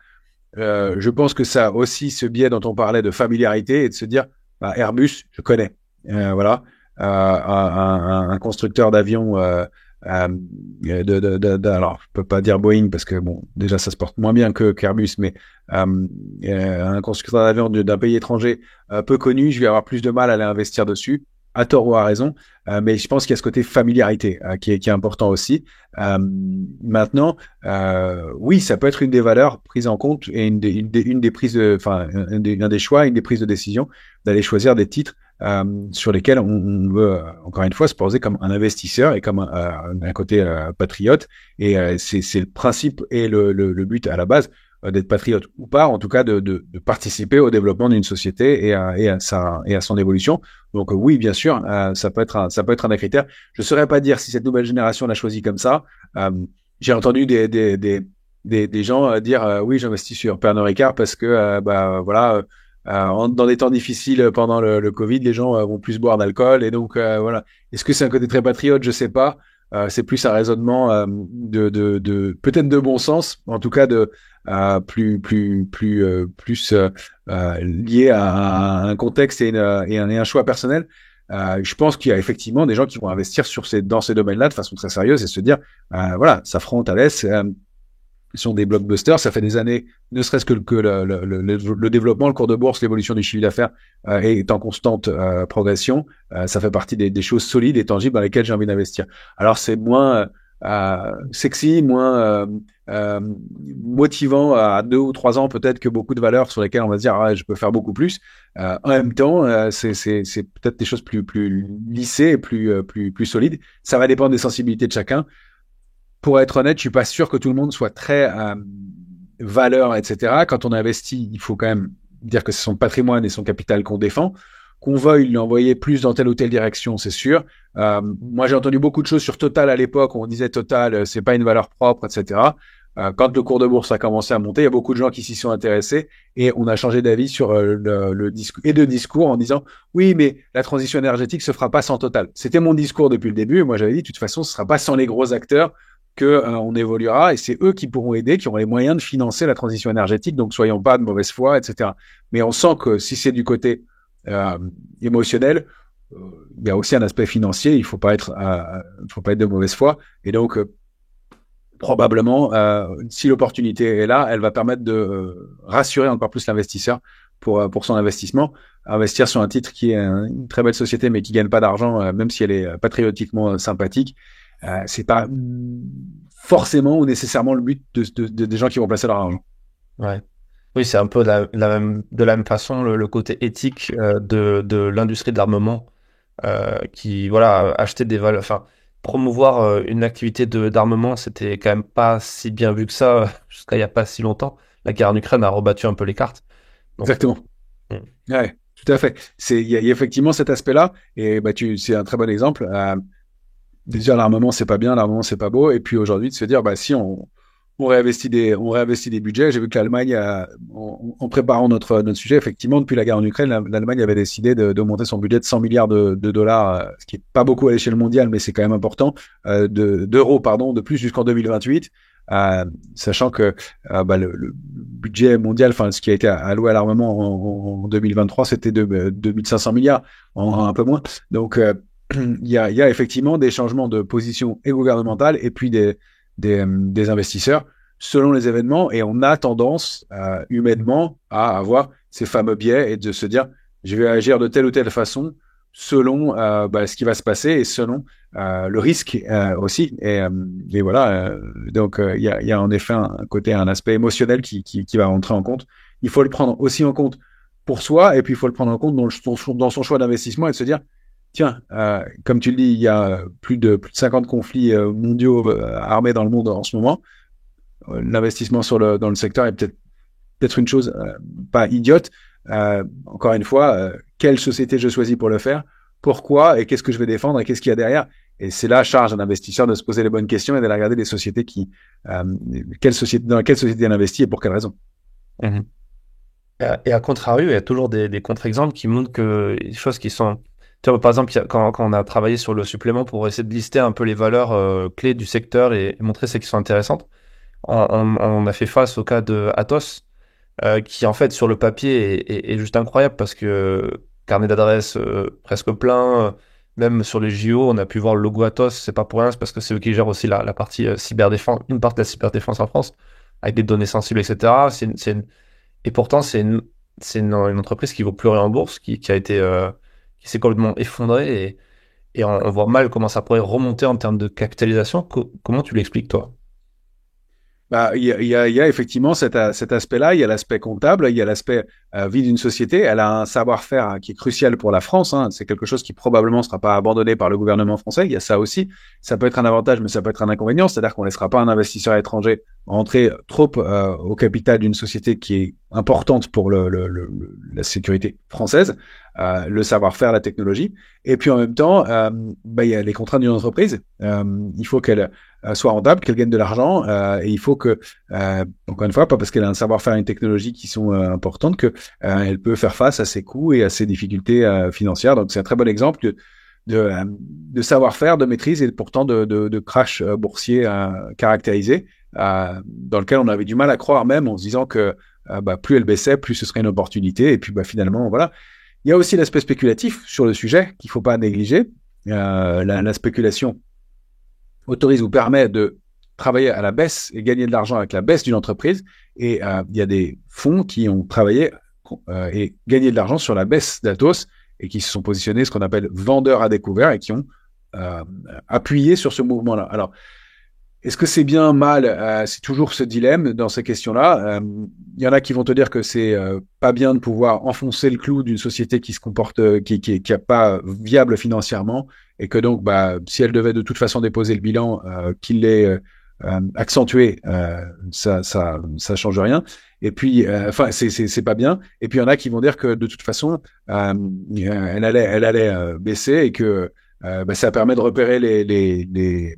Je pense que ça a aussi ce biais dont on parlait de familiarité et de se dire bah, Airbus, je connais. Voilà. Un constructeur d'avions alors je peux pas dire Boeing parce que bon déjà ça se porte moins bien que qu'Airbus, mais un constructeur d'avions d'un pays étranger peu connu, je vais avoir plus de mal à aller investir dessus, à tort ou à raison, mais je pense qu'il y a ce côté familiarité qui est important aussi. Maintenant, oui, ça peut être une des valeurs prises en compte et une des prises, enfin un des choix, une des prises de décision d'aller choisir des titres sur lesquels on veut encore une fois se poser comme un investisseur et comme un côté patriote. Et c'est le principe et le but à la base d'être patriote ou pas, en tout cas de participer au développement d'une société et à son évolution. Donc oui, bien sûr, ça peut être un des critères. Je ne saurais pas dire si cette nouvelle génération l'a choisi comme ça. J'ai entendu des gens dire oui, j'investis sur Pernod Ricard parce que bah voilà. Dans des temps difficiles pendant le Covid, les gens vont plus boire d'alcool et donc voilà. Est-ce que c'est un côté très patriote? Je sais pas. C'est plus un raisonnement peut-être de bon sens, en tout cas de plus lié à un contexte et un choix personnel. Je pense qu'il y a effectivement des gens qui vont investir dans ces domaines-là de façon très sérieuse et se dire voilà, Safran, Thales, sont des blockbusters. Ça fait des années, ne serait-ce que le développement, le cours de bourse, l'évolution du chiffre d'affaires est en constante progression. Ça fait partie des choses solides et tangibles dans lesquelles j'ai envie d'investir. Alors c'est moins sexy, moins motivant à 2 ou 3 ans peut-être que beaucoup de valeurs sur lesquelles on va se dire ah, je peux faire beaucoup plus. En même temps, c'est peut-être des choses plus lissées et plus solides. Ça va dépendre des sensibilités de chacun. Pour être honnête, je suis pas sûr que tout le monde soit très valeur, etc. Quand on investit, il faut quand même dire que c'est son patrimoine et son capital qu'on défend. Qu'on veuille l'envoyer plus dans telle ou telle direction, c'est sûr. Moi, j'ai entendu beaucoup de choses sur Total à l'époque. On disait Total, c'est pas une valeur propre, etc. quand le cours de bourse a commencé à monter, il y a beaucoup de gens qui s'y sont intéressés et on a changé d'avis sur le discours et de discours en disant oui, mais la transition énergétique se fera pas sans Total. C'était mon discours depuis le début. Moi, j'avais dit de toute façon, ce sera pas sans les gros acteurs que on évoluera et c'est eux qui pourront aider, qui auront les moyens de financer la transition énergétique. Donc, soyons pas de mauvaise foi, etc. Mais on sent que si c'est du côté émotionnel, il y a aussi un aspect financier. Il faut pas être de mauvaise foi. Et donc, probablement, si l'opportunité est là, elle va permettre de rassurer encore plus l'investisseur pour son investissement. Investir sur un titre qui est une très belle société, mais qui gagne pas d'argent, même si elle est patriotiquement sympathique, c'est pas forcément ou nécessairement le but des gens qui vont placer leur argent. Ouais. Oui, c'est un peu de la même façon le côté éthique de l'industrie de l'armement qui, voilà, acheter des valeurs, enfin, promouvoir une activité d'armement, c'était quand même pas si bien vu que ça jusqu'à il y a pas si longtemps. La guerre en Ukraine a rebattu un peu les cartes. Donc, Exactement. mm, Ouais, tout à fait. Il y a effectivement cet aspect-là, et bah c'est un très bon exemple. Déjà, l'armement, c'est pas bien, l'armement, c'est pas beau. Et puis aujourd'hui, de se dire, bah, si on réinvestit des budgets. J'ai vu que l'Allemagne, en préparant notre sujet, effectivement, depuis la guerre en Ukraine, l'Allemagne avait décidé d'augmenter son budget de 100 milliards de dollars, ce qui est pas beaucoup à l'échelle mondiale, mais c'est quand même important, d'euros, pardon, de plus jusqu'en 2028. Sachant que bah, le budget mondial, enfin ce qui a été alloué à l'armement en 2023, c'était de 2500 milliards, en un peu moins. Donc il y a effectivement des changements de position et gouvernementale et puis des investisseurs selon les événements et on a tendance humainement à avoir ces fameux biais et de se dire je vais agir de telle ou telle façon selon bah, ce qui va se passer et selon le risque aussi et voilà donc il y a en effet un côté un aspect émotionnel qui va rentrer en compte. Il faut le prendre aussi en compte pour soi et puis il faut le prendre en compte dans son choix d'investissement et de se dire tiens, comme tu le dis, il y a plus de 50 conflits mondiaux armés dans le monde en ce moment. L'investissement dans le secteur est peut-être une chose pas idiote. Encore une fois, quelle société je choisis pour le faire, pourquoi et qu'est-ce que je vais défendre et qu'est-ce qu'il y a derrière. Et c'est là charge d'un investisseur de se poser les bonnes questions et d'aller regarder les sociétés dans quelle société elle investit et pour quelle raison. mhm. Et à contrario, il y a toujours des contre-exemples qui montrent que des choses qui sont. Tu vois, par exemple, quand on a travaillé sur le supplément pour essayer de lister un peu les valeurs clés du secteur et montrer celles qui sont intéressantes, on a fait face au cas de Atos, qui en fait sur le papier est juste incroyable parce que carnet d'adresses presque plein, même sur les JO, on a pu voir le logo Atos, c'est pas pour rien, c'est parce que c'est eux qui gèrent aussi la partie cyberdéfense, une partie de la cyberdéfense en France, avec des données sensibles, etc. Et pourtant, une entreprise qui vaut plus rien en bourse, qui a été, qui s'est complètement effondrée et on voit mal comment ça pourrait remonter en termes de capitalisation. Comment tu l'expliques, toi? Bah, il y a effectivement cet aspect-là. Il y a l'aspect comptable, il y a l'aspect vie d'une société. Elle a un savoir-faire qui est crucial pour la France. Hein. C'est quelque chose qui probablement ne sera pas abandonné par le gouvernement français. Il y a ça aussi. Ça peut être un avantage, mais ça peut être un inconvénient. C'est-à-dire qu'on ne laissera pas un investisseur étranger rentrer trop au capital d'une société qui est importante pour la sécurité française, le savoir-faire, la technologie. Et puis en même temps, bah, il y a les contraintes d'une entreprise. Il faut qu'elle soit rentable, qu'elle gagne de l'argent, et il faut que, encore une fois, pas parce qu'elle a un savoir-faire et une technologie qui sont importantes, que elle peut faire face à ses coûts et à ses difficultés financières. Donc c'est un très bon exemple de savoir-faire, de maîtrise et pourtant de crash boursier caractérisé, dans lequel on avait du mal à croire même en se disant que bah, plus elle baissait, plus ce serait une opportunité. Et puis bah, finalement, voilà. Il y a aussi l'aspect spéculatif sur le sujet qu'il faut pas négliger. La spéculation autorise ou permet de travailler à la baisse et gagner de l'argent avec la baisse d'une entreprise. Et il y a des fonds qui ont travaillé et gagné de l'argent sur la baisse d'Atos et qui se sont positionnés ce qu'on appelle vendeurs à découvert et qui ont appuyé sur ce mouvement-là. Alors, est-ce que c'est bien, mal c'est toujours ce dilemme dans ces questions-là. Il y en a qui vont te dire que c'est pas bien de pouvoir enfoncer le clou d'une société qui se comporte, qui a pas viable financièrement, et que donc, bah, si elle devait de toute façon déposer le bilan, qu'il l'ait accentué, ça change rien. Et puis, enfin, c'est pas bien. Et puis il y en a qui vont dire que de toute façon, elle allait baisser et que bah, ça permet de repérer les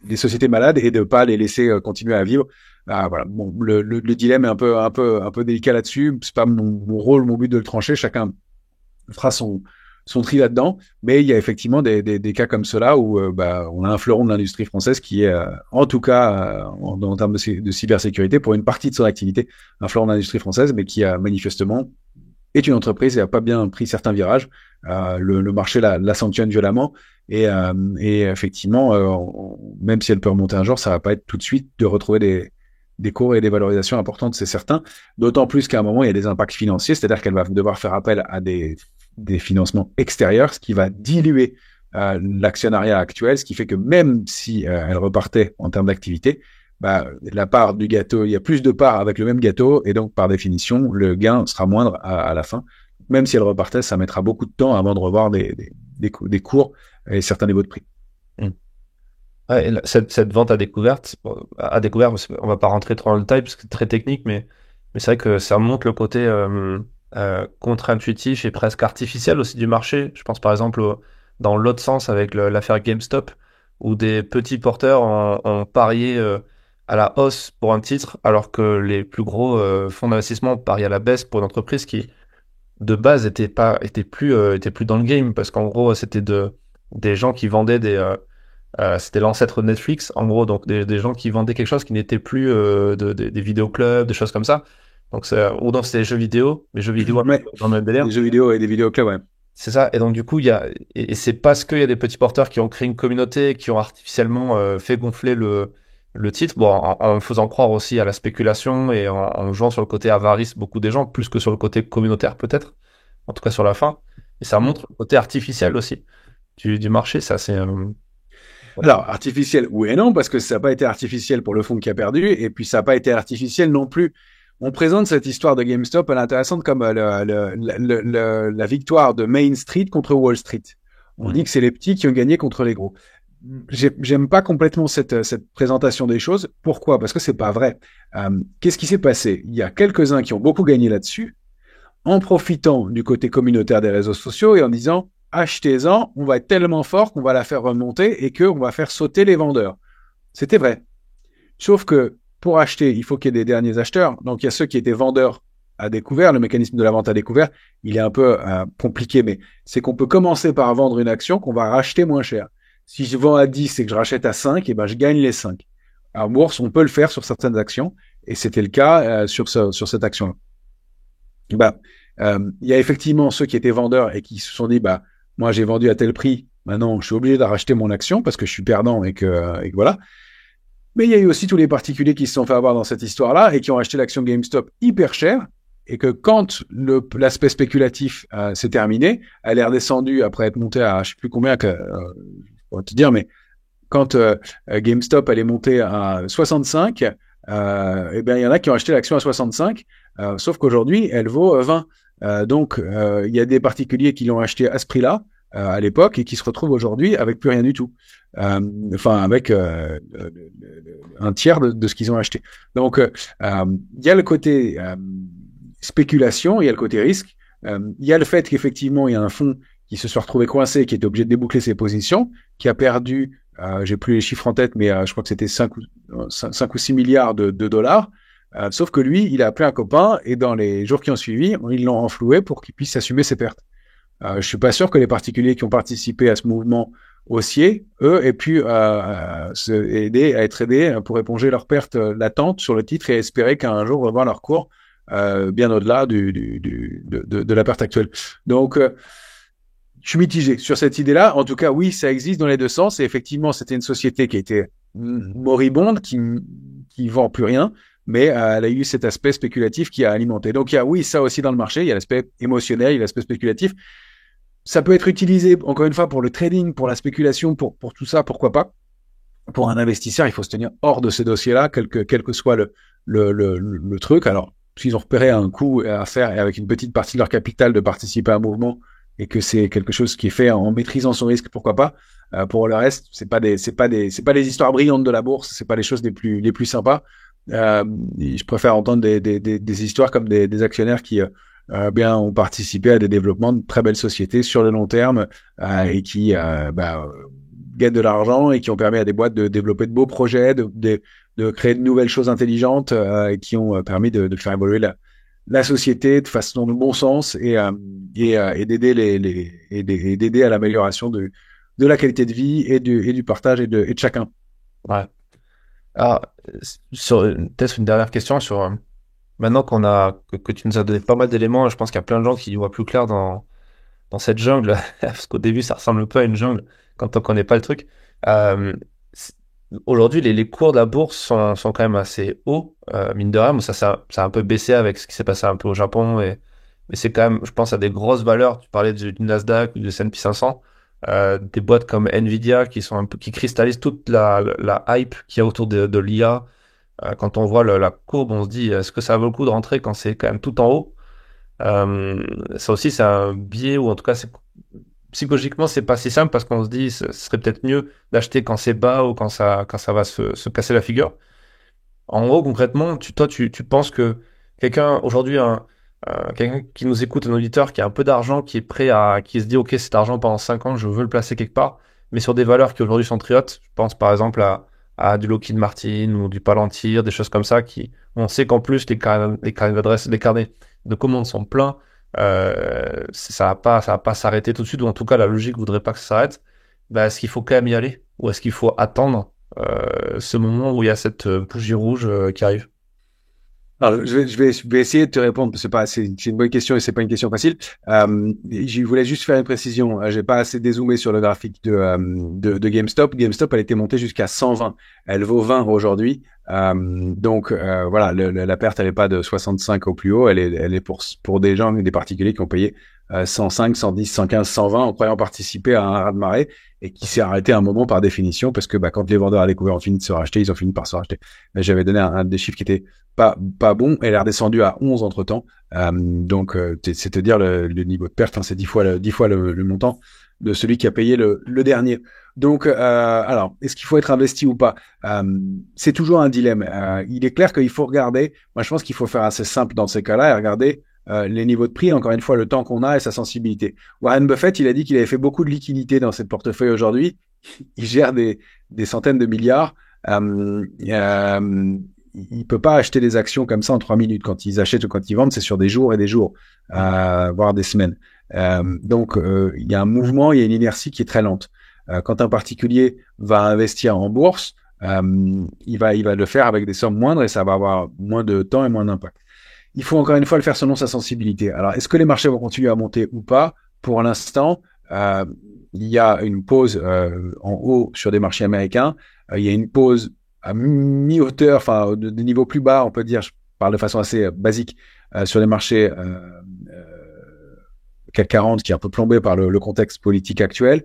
des sociétés malades et de pas les laisser continuer à vivre. Voilà. Bon, le dilemme est un peu délicat là-dessus. C'est pas mon rôle, mon but de le trancher. Chacun fera son tri là-dedans. Mais il y a effectivement des cas comme cela où on a un fleuron de l'industrie française qui est, en tout cas, en termes de cybersécurité, pour une partie de son activité, un fleuron de l'industrie française, mais qui a manifestement est une entreprise et a pas bien pris certains virages. Le marché la sanctionne violemment et effectivement, même si elle peut remonter un jour, ça va pas être tout de suite de retrouver des cours et des valorisations importantes, c'est certain. D'autant plus qu'à un moment, il y a des impacts financiers, c'est-à-dire qu'elle va devoir faire appel à des financements extérieurs, ce qui va diluer l'actionnariat actuel, ce qui fait que même si elle repartait en termes d'activité, la part du gâteau, il y a plus de parts avec le même gâteau, et donc par définition, le gain sera moindre à la fin. Même si elle repartait, ça mettra beaucoup de temps avant de revoir des cours et certains niveaux de prix. Ouais, et cette vente à découvert, on va pas rentrer trop dans le détail parce que c'est très technique, mais c'est vrai que ça montre le côté contre-intuitif et presque artificiel aussi du marché. Je pense par exemple dans l'autre sens avec l'affaire GameStop, où des petits porteurs ont parié à la hausse pour un titre, alors que les plus gros fonds d'investissement parient à la baisse pour une entreprise qui de base était plus dans le game, parce qu'en gros c'était des gens qui vendaient c'était l'ancêtre de Netflix, en gros, donc des gens qui vendaient quelque chose qui n'était plus des vidéoclubs, des choses comme ça. Donc ou dans c'était des jeux vidéo, mais jeux vidéo Ouais. dans le même délire. Des jeux vidéo et des vidéoclubs, ouais. C'est ça. Et donc du coup, et c'est parce qu'il y a des petits porteurs qui ont créé une communauté, qui ont artificiellement fait gonfler le titre, bon, en faisant croire aussi à la spéculation et en jouant sur le côté avarice beaucoup des gens, plus que sur le côté communautaire peut-être, en tout cas sur la fin. Et ça montre le côté artificiel aussi du marché. Ça, c'est Alors, artificiel, oui et non, parce que ça n'a pas été artificiel pour le fonds qui a perdu, et puis ça n'a pas été artificiel non plus. On présente cette histoire de GameStop, elle est intéressante comme la victoire de Main Street contre Wall Street. On dit que c'est les petits qui ont gagné contre les gros. J'aime pas complètement cette présentation des choses. Pourquoi? Parce que c'est pas vrai. Qu'est-ce qui s'est passé? Il y a quelques-uns qui ont beaucoup gagné là-dessus, en profitant du côté communautaire des réseaux sociaux et en disant achetez-en, on va être tellement fort qu'on va la faire remonter et qu'on va faire sauter les vendeurs. C'était vrai. Sauf que pour acheter, il faut qu'il y ait des derniers acheteurs. Donc il y a ceux qui étaient vendeurs à découvert. Le mécanisme de la vente à découvert, il est un peu compliqué, mais c'est qu'on peut commencer par vendre une action qu'on va racheter moins cher. Si je vends à 10 et que je rachète à 5, et ben je gagne les 5. En bourse, on peut le faire sur certaines actions, et c'était le cas sur cette action-là. Il y a effectivement ceux qui étaient vendeurs et qui se sont dit, moi j'ai vendu à tel prix, maintenant je suis obligé de racheter mon action parce que je suis perdant et que voilà. Mais il y a eu aussi tous les particuliers qui se sont fait avoir dans cette histoire-là et qui ont acheté l'action GameStop hyper cher, et que quand l'aspect spéculatif s'est terminé, elle est redescendue après être montée à je sais plus combien, je pourrais te dire, mais quand GameStop elle est montée à 65, il y en a qui ont acheté l'action à 65, sauf qu'aujourd'hui elle vaut 20. Donc il y a des particuliers qui l'ont acheté à ce prix-là à l'époque et qui se retrouvent aujourd'hui avec plus rien du tout. Avec un tiers de ce qu'ils ont acheté. Donc il y a le côté spéculation, il y a le côté risque, il y a le fait qu'effectivement il y a un fonds qui se soit retrouvé coincé, qui était obligé de déboucler ses positions, qui a perdu, j'ai plus les chiffres en tête, mais je crois que c'était 5 ou 6 milliards de dollars. Sauf que lui, il a appelé un copain et dans les jours qui ont suivi, ils l'ont renfloué pour qu'il puisse assumer ses pertes. Je suis pas sûr que les particuliers qui ont participé à ce mouvement haussier, eux, aient pu être aidés pour éponger leurs pertes latentes sur le titre et espérer qu'un jour revoir leur cours bien au-delà de la perte actuelle. Donc, je suis mitigé sur cette idée-là. En tout cas, oui, ça existe dans les deux sens. Et effectivement, c'était une société qui était moribonde, qui vend plus rien, mais elle a eu cet aspect spéculatif qui a alimenté. Donc, il y a, oui, ça aussi dans le marché. Il y a l'aspect émotionnel, il y a l'aspect spéculatif. Ça peut être utilisé, encore une fois, pour le trading, pour la spéculation, pour tout ça, pourquoi pas. Pour un investisseur, il faut se tenir hors de ces dossiers-là, quel que soit le truc. Alors, s'ils ont repéré un coup à faire et avec une petite partie de leur capital de participer à un mouvement et que c'est quelque chose qui est fait en maîtrisant son risque, pourquoi pas. Pour le reste, c'est pas les histoires brillantes de la bourse, c'est pas les choses les plus sympas. Je préfère entendre des histoires comme des actionnaires qui ont participé à des développements de très belles sociétés sur le long terme et qui gagnent de l'argent et qui ont permis à des boîtes de développer de beaux projets, de créer de nouvelles choses intelligentes et qui ont permis de faire évoluer la société de façon de bon sens et d'aider et d'aider à l'amélioration de la qualité de vie et du partage et de chacun. Ouais. Alors, peut-être une dernière question sur maintenant que tu nous as donné pas mal d'éléments, je pense qu'il y a plein de gens qui y voient plus clair dans cette jungle, parce qu'au début, ça ressemble un peu à une jungle quand on connaît pas le truc. Euh, c'est- Aujourd'hui, les cours de la bourse sont quand même assez hauts, mine de rien. Bon, ça a un peu baissé avec ce qui s'est passé un peu au Japon, mais c'est quand même, je pense, à des grosses valeurs. Tu parlais du Nasdaq ou du S&P 500, des boîtes comme Nvidia qui sont un peu, qui cristallisent toute la hype qu'il y a autour de l'IA. Quand on voit la courbe, on se dit, est-ce que ça vaut le coup de rentrer quand c'est quand même tout en haut? Ça aussi, c'est un biais, ou en tout cas, psychologiquement, c'est pas si simple parce qu'on se dit, ce serait peut-être mieux d'acheter quand c'est bas ou quand ça va se casser la figure. En gros, concrètement, tu penses que quelqu'un, aujourd'hui, quelqu'un qui nous écoute, un auditeur qui a un peu d'argent, qui se dit, OK, cet argent pendant 5 ans, je veux le placer quelque part, mais sur des valeurs qui aujourd'hui sont très hautes. Je pense par exemple à du Lockheed Martin ou du Palantir, des choses comme ça on sait qu'en plus, les carnets d'adresse, les carnets de commandes sont pleins. Ça va pas s'arrêter tout de suite, ou en tout cas, la logique voudrait pas que ça s'arrête. Bah, est-ce qu'il faut quand même y aller? Ou est-ce qu'il faut attendre ce moment où il y a cette bougie rouge qui arrive? Alors, je vais essayer de te répondre. C'est une bonne question et c'est pas une question facile. Je voulais juste faire une précision. J'ai pas assez dézoomé sur le graphique de GameStop. GameStop, elle était montée jusqu'à 120. Elle vaut 20 aujourd'hui. Voilà, la perte, elle est pas de 65 au plus haut. Elle est pour des gens, des particuliers qui ont payé 105, 110, 115, 120 en croyant participer à un raz-de-marée et qui s'est arrêté à un moment par définition parce que quand les vendeurs à découvert ont fini de se racheter, ils ont fini par se racheter. J'avais donné un des chiffres qui était pas bon. Elle est redescendue à 11 entre temps. C'est te dire le niveau de perte. Hein, c'est 10 fois le montant de celui qui a payé le dernier. Donc, alors, est-ce qu'il faut être investi ou pas? C'est toujours un dilemme. Il est clair qu'il faut regarder. Moi, je pense qu'il faut faire assez simple dans ces cas-là et regarder les niveaux de prix, encore une fois, le temps qu'on a et sa sensibilité. Warren Buffett, il a dit qu'il avait fait beaucoup de liquidités dans ses portefeuilles aujourd'hui. Il gère des centaines de milliards. Il peut pas acheter des actions comme ça en 3 minutes. Quand ils achètent ou quand ils vendent, c'est sur des jours et des jours, voire des semaines. Il y a un mouvement, il y a une inertie qui est très lente. Quand un particulier va investir en bourse, il va le faire avec des sommes moindres et ça va avoir moins de temps et moins d'impact. Il faut encore une fois le faire selon sa sensibilité. Alors, est-ce que les marchés vont continuer à monter ou pas? Pour l'instant, il y a une pause en haut sur des marchés américains. Il y a une pause à mi-hauteur, enfin de niveaux plus bas, on peut dire, je parle de façon assez basique, sur les marchés CAC 40 qui est un peu plombé par le contexte politique actuel.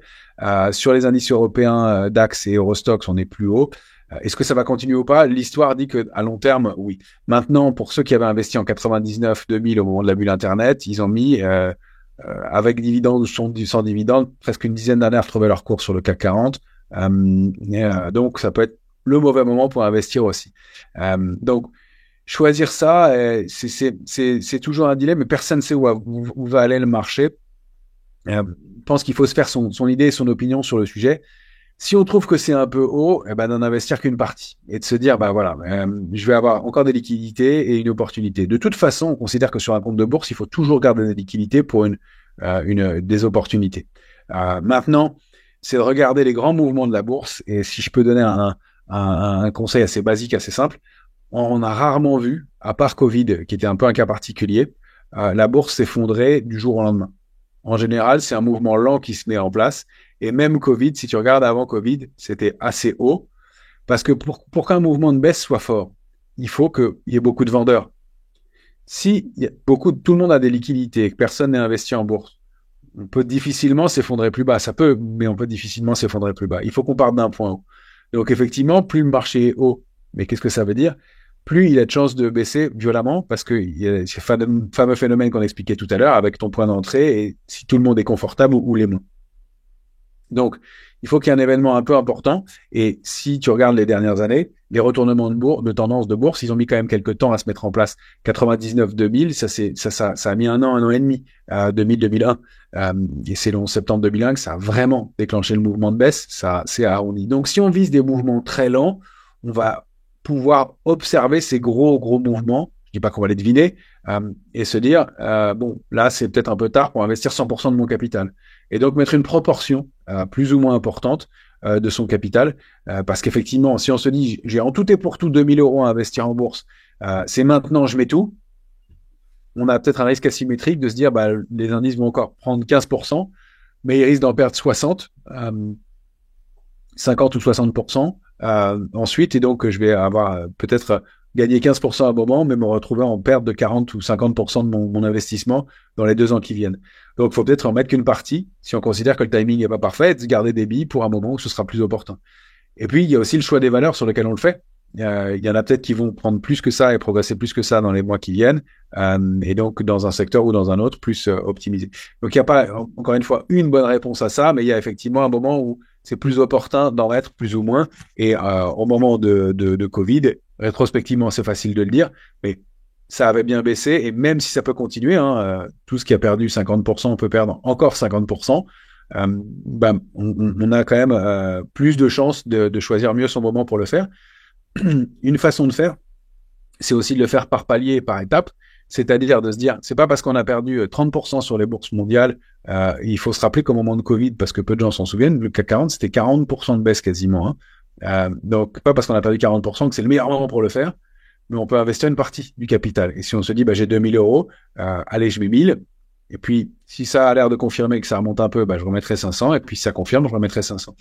Sur les indices européens DAX et Eurostoxx, on est plus haut. Est-ce que ça va continuer ou pas? L'histoire dit que à long terme, oui. Maintenant, pour ceux qui avaient investi en 99-2000 au moment de la bulle Internet, ils ont mis avec dividendes ou sans dividendes presque une dizaine d'années à retrouver leur cours sur le CAC 40. Donc, ça peut être le mauvais moment pour investir aussi. Donc, choisir ça, c'est toujours un dilemme, mais personne ne sait où va aller le marché. Je pense qu'il faut se faire son idée et son opinion sur le sujet. Si on trouve que c'est un peu haut, d'en investir qu'une partie et de se dire, voilà, je vais avoir encore des liquidités et une opportunité. De toute façon, on considère que sur un compte de bourse, il faut toujours garder des liquidités pour des opportunités. Maintenant, c'est de regarder les grands mouvements de la bourse. Et si je peux donner un conseil assez basique, assez simple, on a rarement vu, à part Covid, qui était un peu un cas particulier, la bourse s'effondrer du jour au lendemain. En général, c'est un mouvement lent qui se met en place. Et même Covid, si tu regardes avant Covid, c'était assez haut. Parce que pour qu'un mouvement de baisse soit fort, il faut qu'il y ait beaucoup de vendeurs. Si tout le monde a des liquidités et que personne n'est investi en bourse, on peut difficilement s'effondrer plus bas. Ça peut, mais on peut difficilement s'effondrer plus bas. Il faut qu'on parte d'un point haut. Donc effectivement, plus le marché est haut, mais qu'est-ce que ça veut dire? Plus il a de chances de baisser violemment, parce qu'il y a ce fameux phénomène qu'on expliquait tout à l'heure avec ton point d'entrée et si tout le monde est confortable ou les moins. Donc, il faut qu'il y ait un événement un peu important. Et si tu regardes les dernières années, les retournements de tendance de bourse, ils ont mis quand même quelques temps à se mettre en place. 99-2000, ça a mis un an et demi, 2000-2001. Et c'est le 11 septembre 2001 que ça a vraiment déclenché le mouvement de baisse. Ça, c'est arrondi. Donc, si on vise des mouvements très lents, on va pouvoir observer ces gros mouvements. Je dis pas qu'on va les deviner, et se dire, bon, là, c'est peut-être un peu tard pour investir 100% de mon capital. Et donc, mettre une proportion plus ou moins importante de son capital, parce qu'effectivement, si on se dit, j'ai en tout et pour tout 2000 euros à investir en bourse, c'est maintenant, je mets tout, on a peut-être un risque asymétrique de se dire, bah, les indices vont encore prendre 15%, mais ils risquent d'en perdre 50 ou 60% ensuite, et donc je vais avoir peut-être gagné 15% à un moment, mais me retrouver en perte de 40 ou 50% de mon investissement dans les 2 ans qui viennent. Donc, il faut peut-être en mettre qu'une partie, si on considère que le timing n'est pas parfait, de garder des billes pour un moment où ce sera plus opportun. Et puis, il y a aussi le choix des valeurs sur lesquelles on le fait. Il y en a peut-être qui vont prendre plus que ça et progresser plus que ça dans les mois qui viennent, et donc dans un secteur ou dans un autre, plus optimisé. Donc, il n'y a pas, encore une fois, une bonne réponse à ça, mais il y a effectivement un moment où c'est plus opportun d'en mettre plus ou moins. Et au moment de Covid, rétrospectivement, c'est facile de le dire, mais ça avait bien baissé. Et même si ça peut continuer, tout ce qui a perdu 50%, on peut perdre encore 50%. On a quand même plus de chances de choisir mieux son moment pour le faire. Une façon de faire, c'est aussi de le faire par palier et par étape, c'est-à-dire de se dire, c'est pas parce qu'on a perdu 30% sur les bourses mondiales, il faut se rappeler qu'au moment de Covid, parce que peu de gens s'en souviennent, le CAC 40, c'était 40% de baisse quasiment. Donc, pas parce qu'on a perdu 40% que c'est le meilleur moment pour le faire, mais on peut investir une partie du capital. Et si on se dit, bah, j'ai 2000 euros, allez, je mets 1000, et puis si ça a l'air de confirmer que ça remonte un peu, bah, je remettrai 500, et puis si ça confirme, je remettrai 500.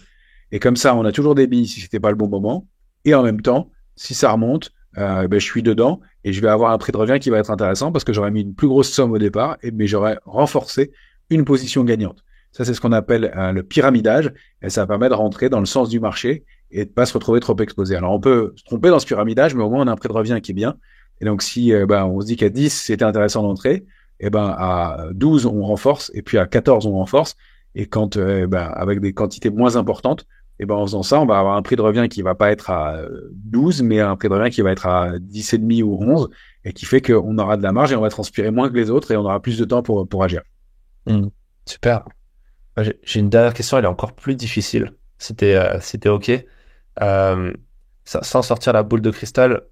Et comme ça, on a toujours des billes si c'était pas le bon moment, et en même temps, si ça remonte, ben, je suis dedans et je vais avoir un prix de revient qui va être intéressant parce que j'aurais mis une plus grosse somme au départ, mais j'aurais renforcé une position gagnante. Ça, c'est ce qu'on appelle le pyramidage et ça permet de rentrer dans le sens du marché et de pas se retrouver trop exposé. Alors, on peut se tromper dans ce pyramidage, mais au moins, on a un prix de revient qui est bien. Et donc, si on se dit qu'à 10, c'était intéressant d'entrer, et ben à 12, on renforce et puis à 14, on renforce. Et quand, avec des quantités moins importantes, et ben en faisant ça, on va avoir un prix de revient qui va pas être à 12, mais un prix de revient qui va être à 10,5 ou 11, et qui fait qu'on aura de la marge et on va transpirer moins que les autres et on aura plus de temps pour agir. Super. J'ai une dernière question, elle est encore plus difficile. C'était OK. Euh, Sans sortir la boule de cristal,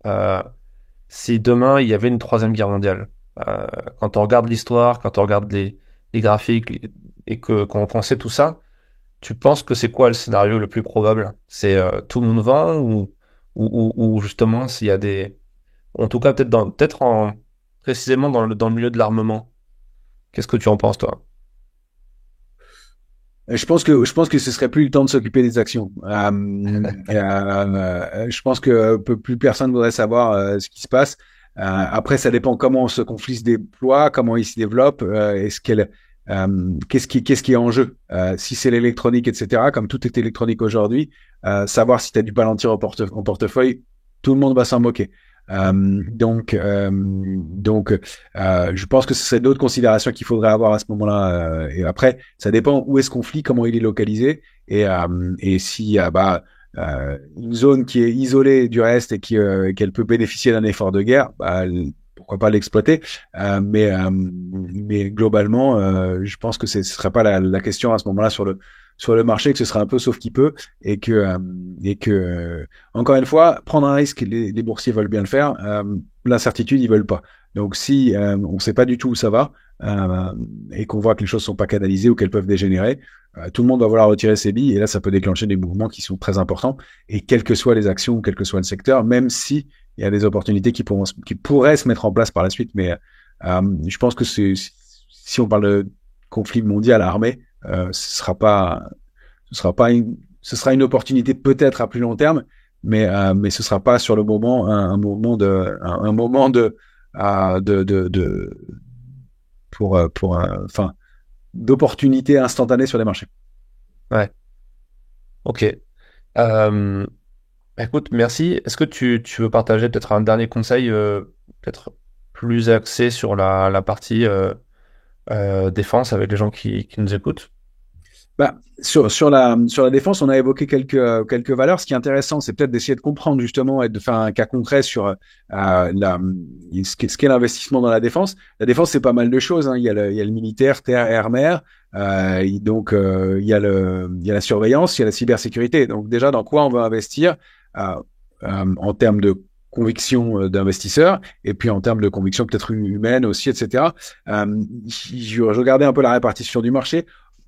si demain il y avait une troisième guerre mondiale, euh, quand on regarde l'histoire, quand on regarde les graphiques et qu'on sait tout ça, tu penses que c'est quoi le scénario le plus probable? C'est tout le monde va ou justement s'il y a des... En tout cas, peut-être précisément dans le milieu de l'armement. Qu'est-ce que tu en penses, toi? Je pense que ce serait plus le temps de s'occuper des actions. Je pense que plus personne voudrait savoir ce qui se passe. Après, ça dépend comment ce conflit se déploie, comment il se développe, qu'est-ce qui est en jeu. Si c'est l'électronique, etc., comme tout est électronique aujourd'hui, savoir si tu as du Palantir en portefeuille, tout le monde va s'en moquer. Je pense que ce serait d'autres considérations qu'il faudrait avoir à ce moment-là. Et après, ça dépend où est ce conflit, comment il est localisé, et s'il y a une zone qui est isolée du reste et qu'elle peut bénéficier d'un effort de guerre, pourquoi pas l'exploiter. Mais globalement, je pense que ce serait pas la question à ce moment-là sur le marché, que ce serait un peu sauf qui peut, et que encore une fois, prendre un risque, les boursiers veulent bien le faire, l'incertitude, ils veulent pas. Donc si on ne sait pas du tout où ça va, et qu'on voit que les choses sont pas canalisées ou qu'elles peuvent dégénérer, tout le monde va vouloir retirer ses billes, et là ça peut déclencher des mouvements qui sont très importants, et quelles que soient les actions, quel que soit le secteur, même si il y a des opportunités qui pourraient se mettre en place par la suite, mais je pense que si on parle de conflit mondial armé, ce sera une opportunité peut-être à plus long terme, mais ce sera pas sur le moment un moment enfin, d'opportunité instantanée sur les marchés. Ouais, OK. Euh, Écoute, merci. Est-ce que tu veux partager peut-être un dernier conseil, peut-être plus axé sur la partie défense avec les gens qui nous écoutent? Bah, sur la défense, on a évoqué quelques valeurs. Ce qui est intéressant, c'est peut-être d'essayer de comprendre justement et de faire un cas concret sur ce qu'est l'investissement dans la défense. La défense, c'est pas mal de choses, hein. Il y a le militaire, terre, air, mer. Il y a la surveillance, il y a la cybersécurité. Donc déjà, dans quoi on veut investir en termes de conviction d'investisseurs et puis en termes de conviction peut-être humaine aussi, etc. Je regardais un peu la répartition du marché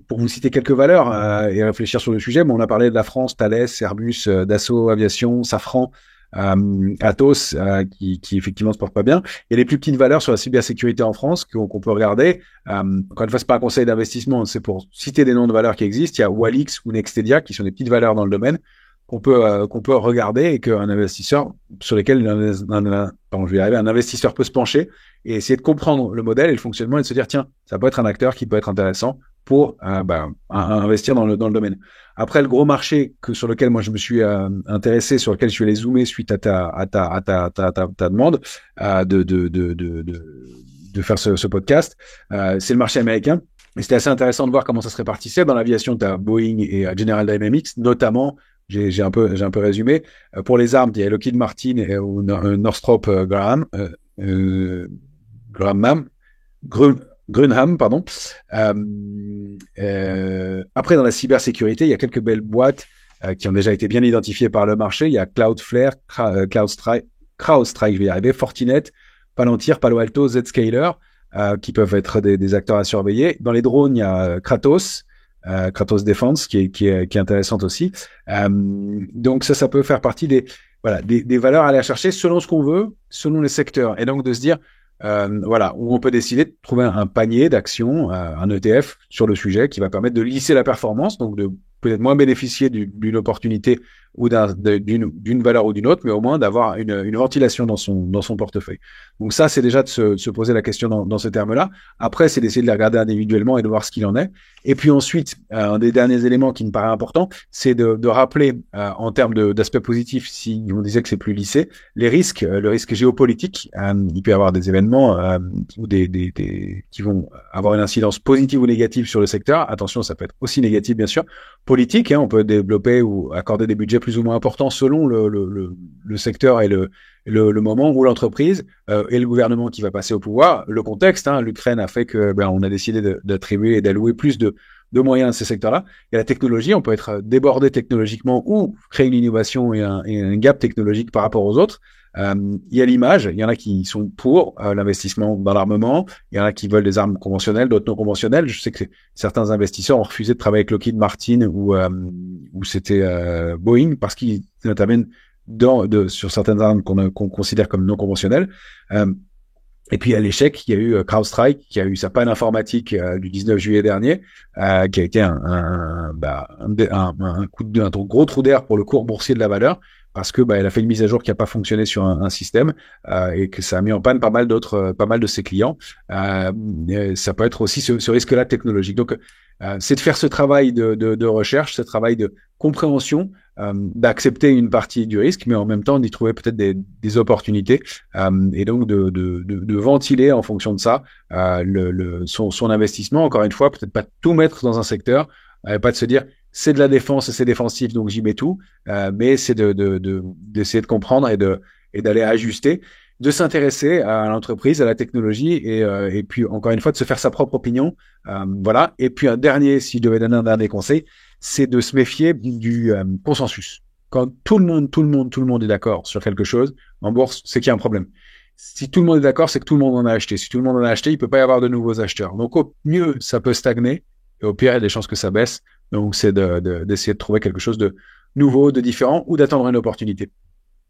pour vous citer quelques valeurs et réfléchir sur le sujet, mais on a parlé de la France, Thales, Airbus, Dassault Aviation, Safran, Atos, qui effectivement se portent pas bien. Il y a les plus petites valeurs sur la cybersécurité en France qu'on peut regarder. Encore une fois, c'est pas un conseil d'investissement, c'est pour citer des noms de valeurs qui existent. Il y a Walix ou Nextedia qui sont des petites valeurs dans le domaine qu'on peut regarder et qu'un investisseur sur lesquels un investisseur peut se pencher et essayer de comprendre le modèle et le fonctionnement et de se dire tiens, ça peut être un acteur qui peut être intéressant pour investir dans le domaine. Après, le gros marché sur lequel moi je me suis intéressé, sur lequel je suis allé zoomer suite à ta demande de faire ce podcast, c'est le marché américain. Et c'était assez intéressant de voir comment ça se répartissait. Dans l'aviation, tu as Boeing et General Dynamics, notamment. J'ai un peu résumé. Pour les armes, il y a Lockheed Martin et Northrop Grumman, Grunham, pardon. Après, dans la cybersécurité, il y a quelques belles boîtes qui ont déjà été bien identifiées par le marché. Il y a Cloudflare, CrowdStrike, je vais y arriver, Fortinet, Palantir, Palo Alto, Zscaler, qui peuvent être des acteurs à surveiller. Dans les drones, il y a Kratos Defense, qui est intéressante aussi. Donc ça peut faire partie des valeurs à aller chercher selon ce qu'on veut, selon les secteurs. Et donc de se dire, où on peut décider de trouver un panier d'actions, un ETF sur le sujet qui va permettre de lisser la performance, donc de peut-être moins bénéficier d'une opportunité ou d'une valeur ou d'une autre, mais au moins d'avoir une ventilation dans son portefeuille. Donc ça, c'est déjà de se poser la question dans ce terme-là. Après, c'est d'essayer de les regarder individuellement et de voir ce qu'il en est. Et puis ensuite, un des derniers éléments qui me paraît important, c'est de rappeler en termes d'aspect positif, si on disait que c'est plus lissé, les risques, le risque géopolitique. Il peut y avoir des événements ou qui vont avoir une incidence positive ou négative sur le secteur. Attention, ça peut être aussi négatif, bien sûr. Politique, on peut développer ou accorder des budgets plus ou moins importants selon le secteur et le moment où l'entreprise et le gouvernement qui va passer au pouvoir, le contexte, l'Ukraine a fait que on a décidé d'attribuer et d'allouer plus de moyens à ces secteurs-là. Et la technologie, on peut être débordé technologiquement ou créer une innovation et un gap technologique par rapport aux autres. Il y a l'image, il y en a qui sont pour l'investissement dans l'armement, il y en a qui veulent des armes conventionnelles, d'autres non conventionnelles. Je sais que certains investisseurs ont refusé de travailler avec Lockheed Martin ou c'était Boeing parce qu'ils interviennent sur certaines armes qu'on considère comme non conventionnelles. Et puis à l'échec, il y a eu CrowdStrike qui a eu sa panne informatique du 19 juillet dernier, qui a été un gros trou d'air pour le cours boursier de la valeur, parce que elle a fait une mise à jour qui n'a pas fonctionné sur un système et que ça a mis en panne pas mal de ses clients. Ça peut être aussi ce risque-là technologique. Donc c'est de faire ce travail de recherche, ce travail de compréhension, d'accepter une partie du risque, mais en même temps d'y trouver peut-être des opportunités et donc de ventiler en fonction de ça son investissement. Encore une fois, peut-être pas tout mettre dans un secteur, pas de se dire c'est de la défense et c'est défensif donc j'y mets tout, mais c'est d'essayer de comprendre et d'aller ajuster, de s'intéresser à l'entreprise, à la technologie et puis encore une fois de se faire sa propre opinion. Voilà. Et puis si je devais donner un dernier conseil, c'est de se méfier du consensus. Quand tout le monde est d'accord sur quelque chose, en bourse, c'est qu'il y a un problème. Si tout le monde est d'accord, c'est que tout le monde en a acheté. Si tout le monde en a acheté, il peut pas y avoir de nouveaux acheteurs. Donc au mieux, ça peut stagner, et au pire, il y a des chances que ça baisse. Donc c'est d'essayer de trouver quelque chose de nouveau, de différent, ou d'attendre une opportunité.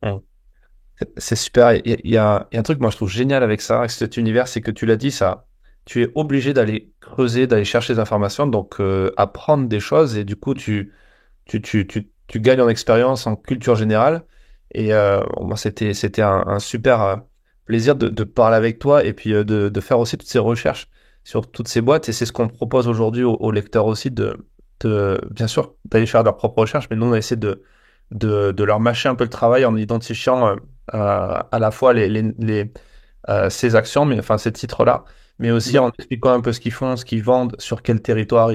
Mmh. C'est super. Il y a un truc, moi, je trouve génial avec ça, avec cet univers, c'est que tu l'as dit, ça, tu es obligé d'aller creuser, d'aller chercher des informations, donc apprendre des choses, et du coup, tu gagnes en expérience, en culture générale. Et moi, c'était un super plaisir de parler avec toi et puis de faire aussi toutes ces recherches sur toutes ces boîtes. Et c'est ce qu'on propose aujourd'hui aux lecteurs aussi bien sûr, d'aller faire leurs propres recherches, mais nous, on a essayé de leur mâcher un peu le travail en identifiant à la fois ces actions, mais enfin ces titres-là, mais aussi en expliquant un peu ce qu'ils font, ce qu'ils vendent, sur quel territoire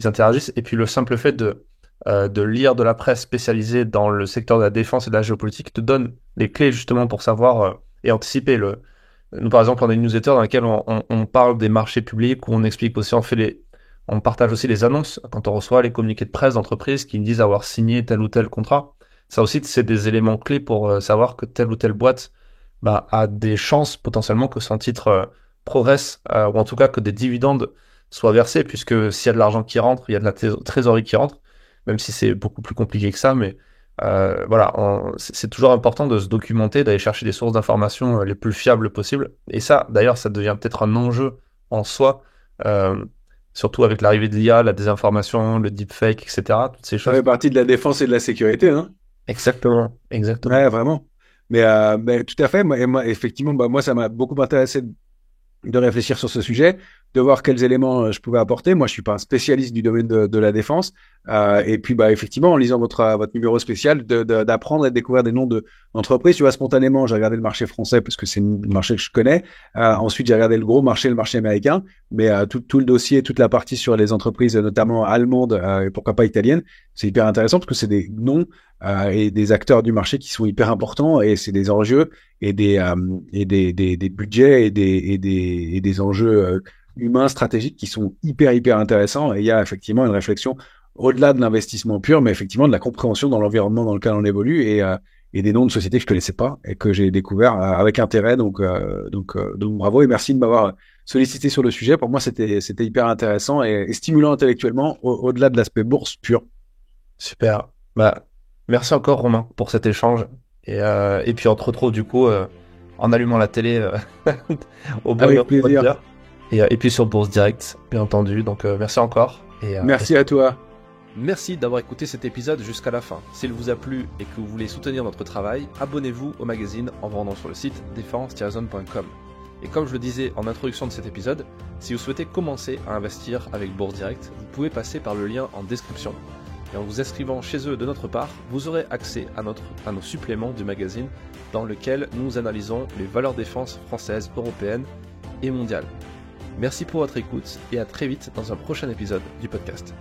ils interagissent. Et puis le simple fait de lire de la presse spécialisée dans le secteur de la défense et de la géopolitique te donne les clés justement pour savoir et anticiper Nous, par exemple, on a une newsletter dans laquelle on parle des marchés publics, où on explique aussi, on partage aussi les annonces quand on reçoit les communiqués de presse d'entreprises qui disent avoir signé tel ou tel contrat. Ça aussi, c'est des éléments clés pour savoir que telle ou telle boîte a des chances potentiellement que son titre progresse, ou en tout cas que des dividendes soient versés, puisque s'il y a de l'argent qui rentre, il y a de la trésorerie qui rentre, même si c'est beaucoup plus compliqué que ça, mais voilà, c'est toujours important de se documenter, d'aller chercher des sources d'informations les plus fiables possibles. Et ça, d'ailleurs, ça devient peut-être un enjeu en soi, surtout avec l'arrivée de l'IA, la désinformation, le deepfake, etc. Toutes ces Ça fait choses. partie de la défense et de la sécurité, hein. Exactement. Ouais, vraiment. Mais tout à fait. Moi, effectivement, moi, ça m'a beaucoup intéressé de réfléchir sur ce sujet, de voir quels éléments je pouvais apporter. Moi, je suis pas un spécialiste du domaine de la défense. Et puis, effectivement, en lisant votre numéro spécial, d'apprendre et de découvrir des noms d'entreprises. Tu vois, spontanément, j'ai regardé le marché français parce que c'est le marché que je connais. Ensuite, j'ai regardé le gros marché, le marché américain. Mais tout le dossier, toute la partie sur les entreprises, notamment allemandes et pourquoi pas italiennes, c'est hyper intéressant parce que c'est des noms et des acteurs du marché qui sont hyper importants et c'est des enjeux et des budgets et des enjeux humains stratégiques qui sont hyper intéressants. Et il y a effectivement une réflexion au-delà de l'investissement pur, mais effectivement de la compréhension dans l'environnement dans lequel on évolue et des noms de sociétés que je connaissais pas et que j'ai découvert avec intérêt. Donc bravo et merci de m'avoir sollicité sur le sujet. Pour moi, c'était hyper intéressant et stimulant intellectuellement au-delà de l'aspect bourse pur. Super. Merci encore, Romain, pour cet échange. Et puis, on te retrouve du coup en allumant la télé au bon Avec plaisir. Et puis sur Bourse Direct, bien entendu. Donc, merci encore. Merci à toi. Merci d'avoir écouté cet épisode jusqu'à la fin. S'il vous a plu et que vous voulez soutenir notre travail, abonnez-vous au magazine en vous rendant sur le site défense-zone.com. Et comme je le disais en introduction de cet épisode, si vous souhaitez commencer à investir avec Bourse Direct, vous pouvez passer par le lien en description. Et en vous inscrivant chez eux de notre part, vous aurez accès à nos suppléments du magazine dans lequel nous analysons les valeurs défense françaises, européennes et mondiales. Merci pour votre écoute et à très vite dans un prochain épisode du podcast.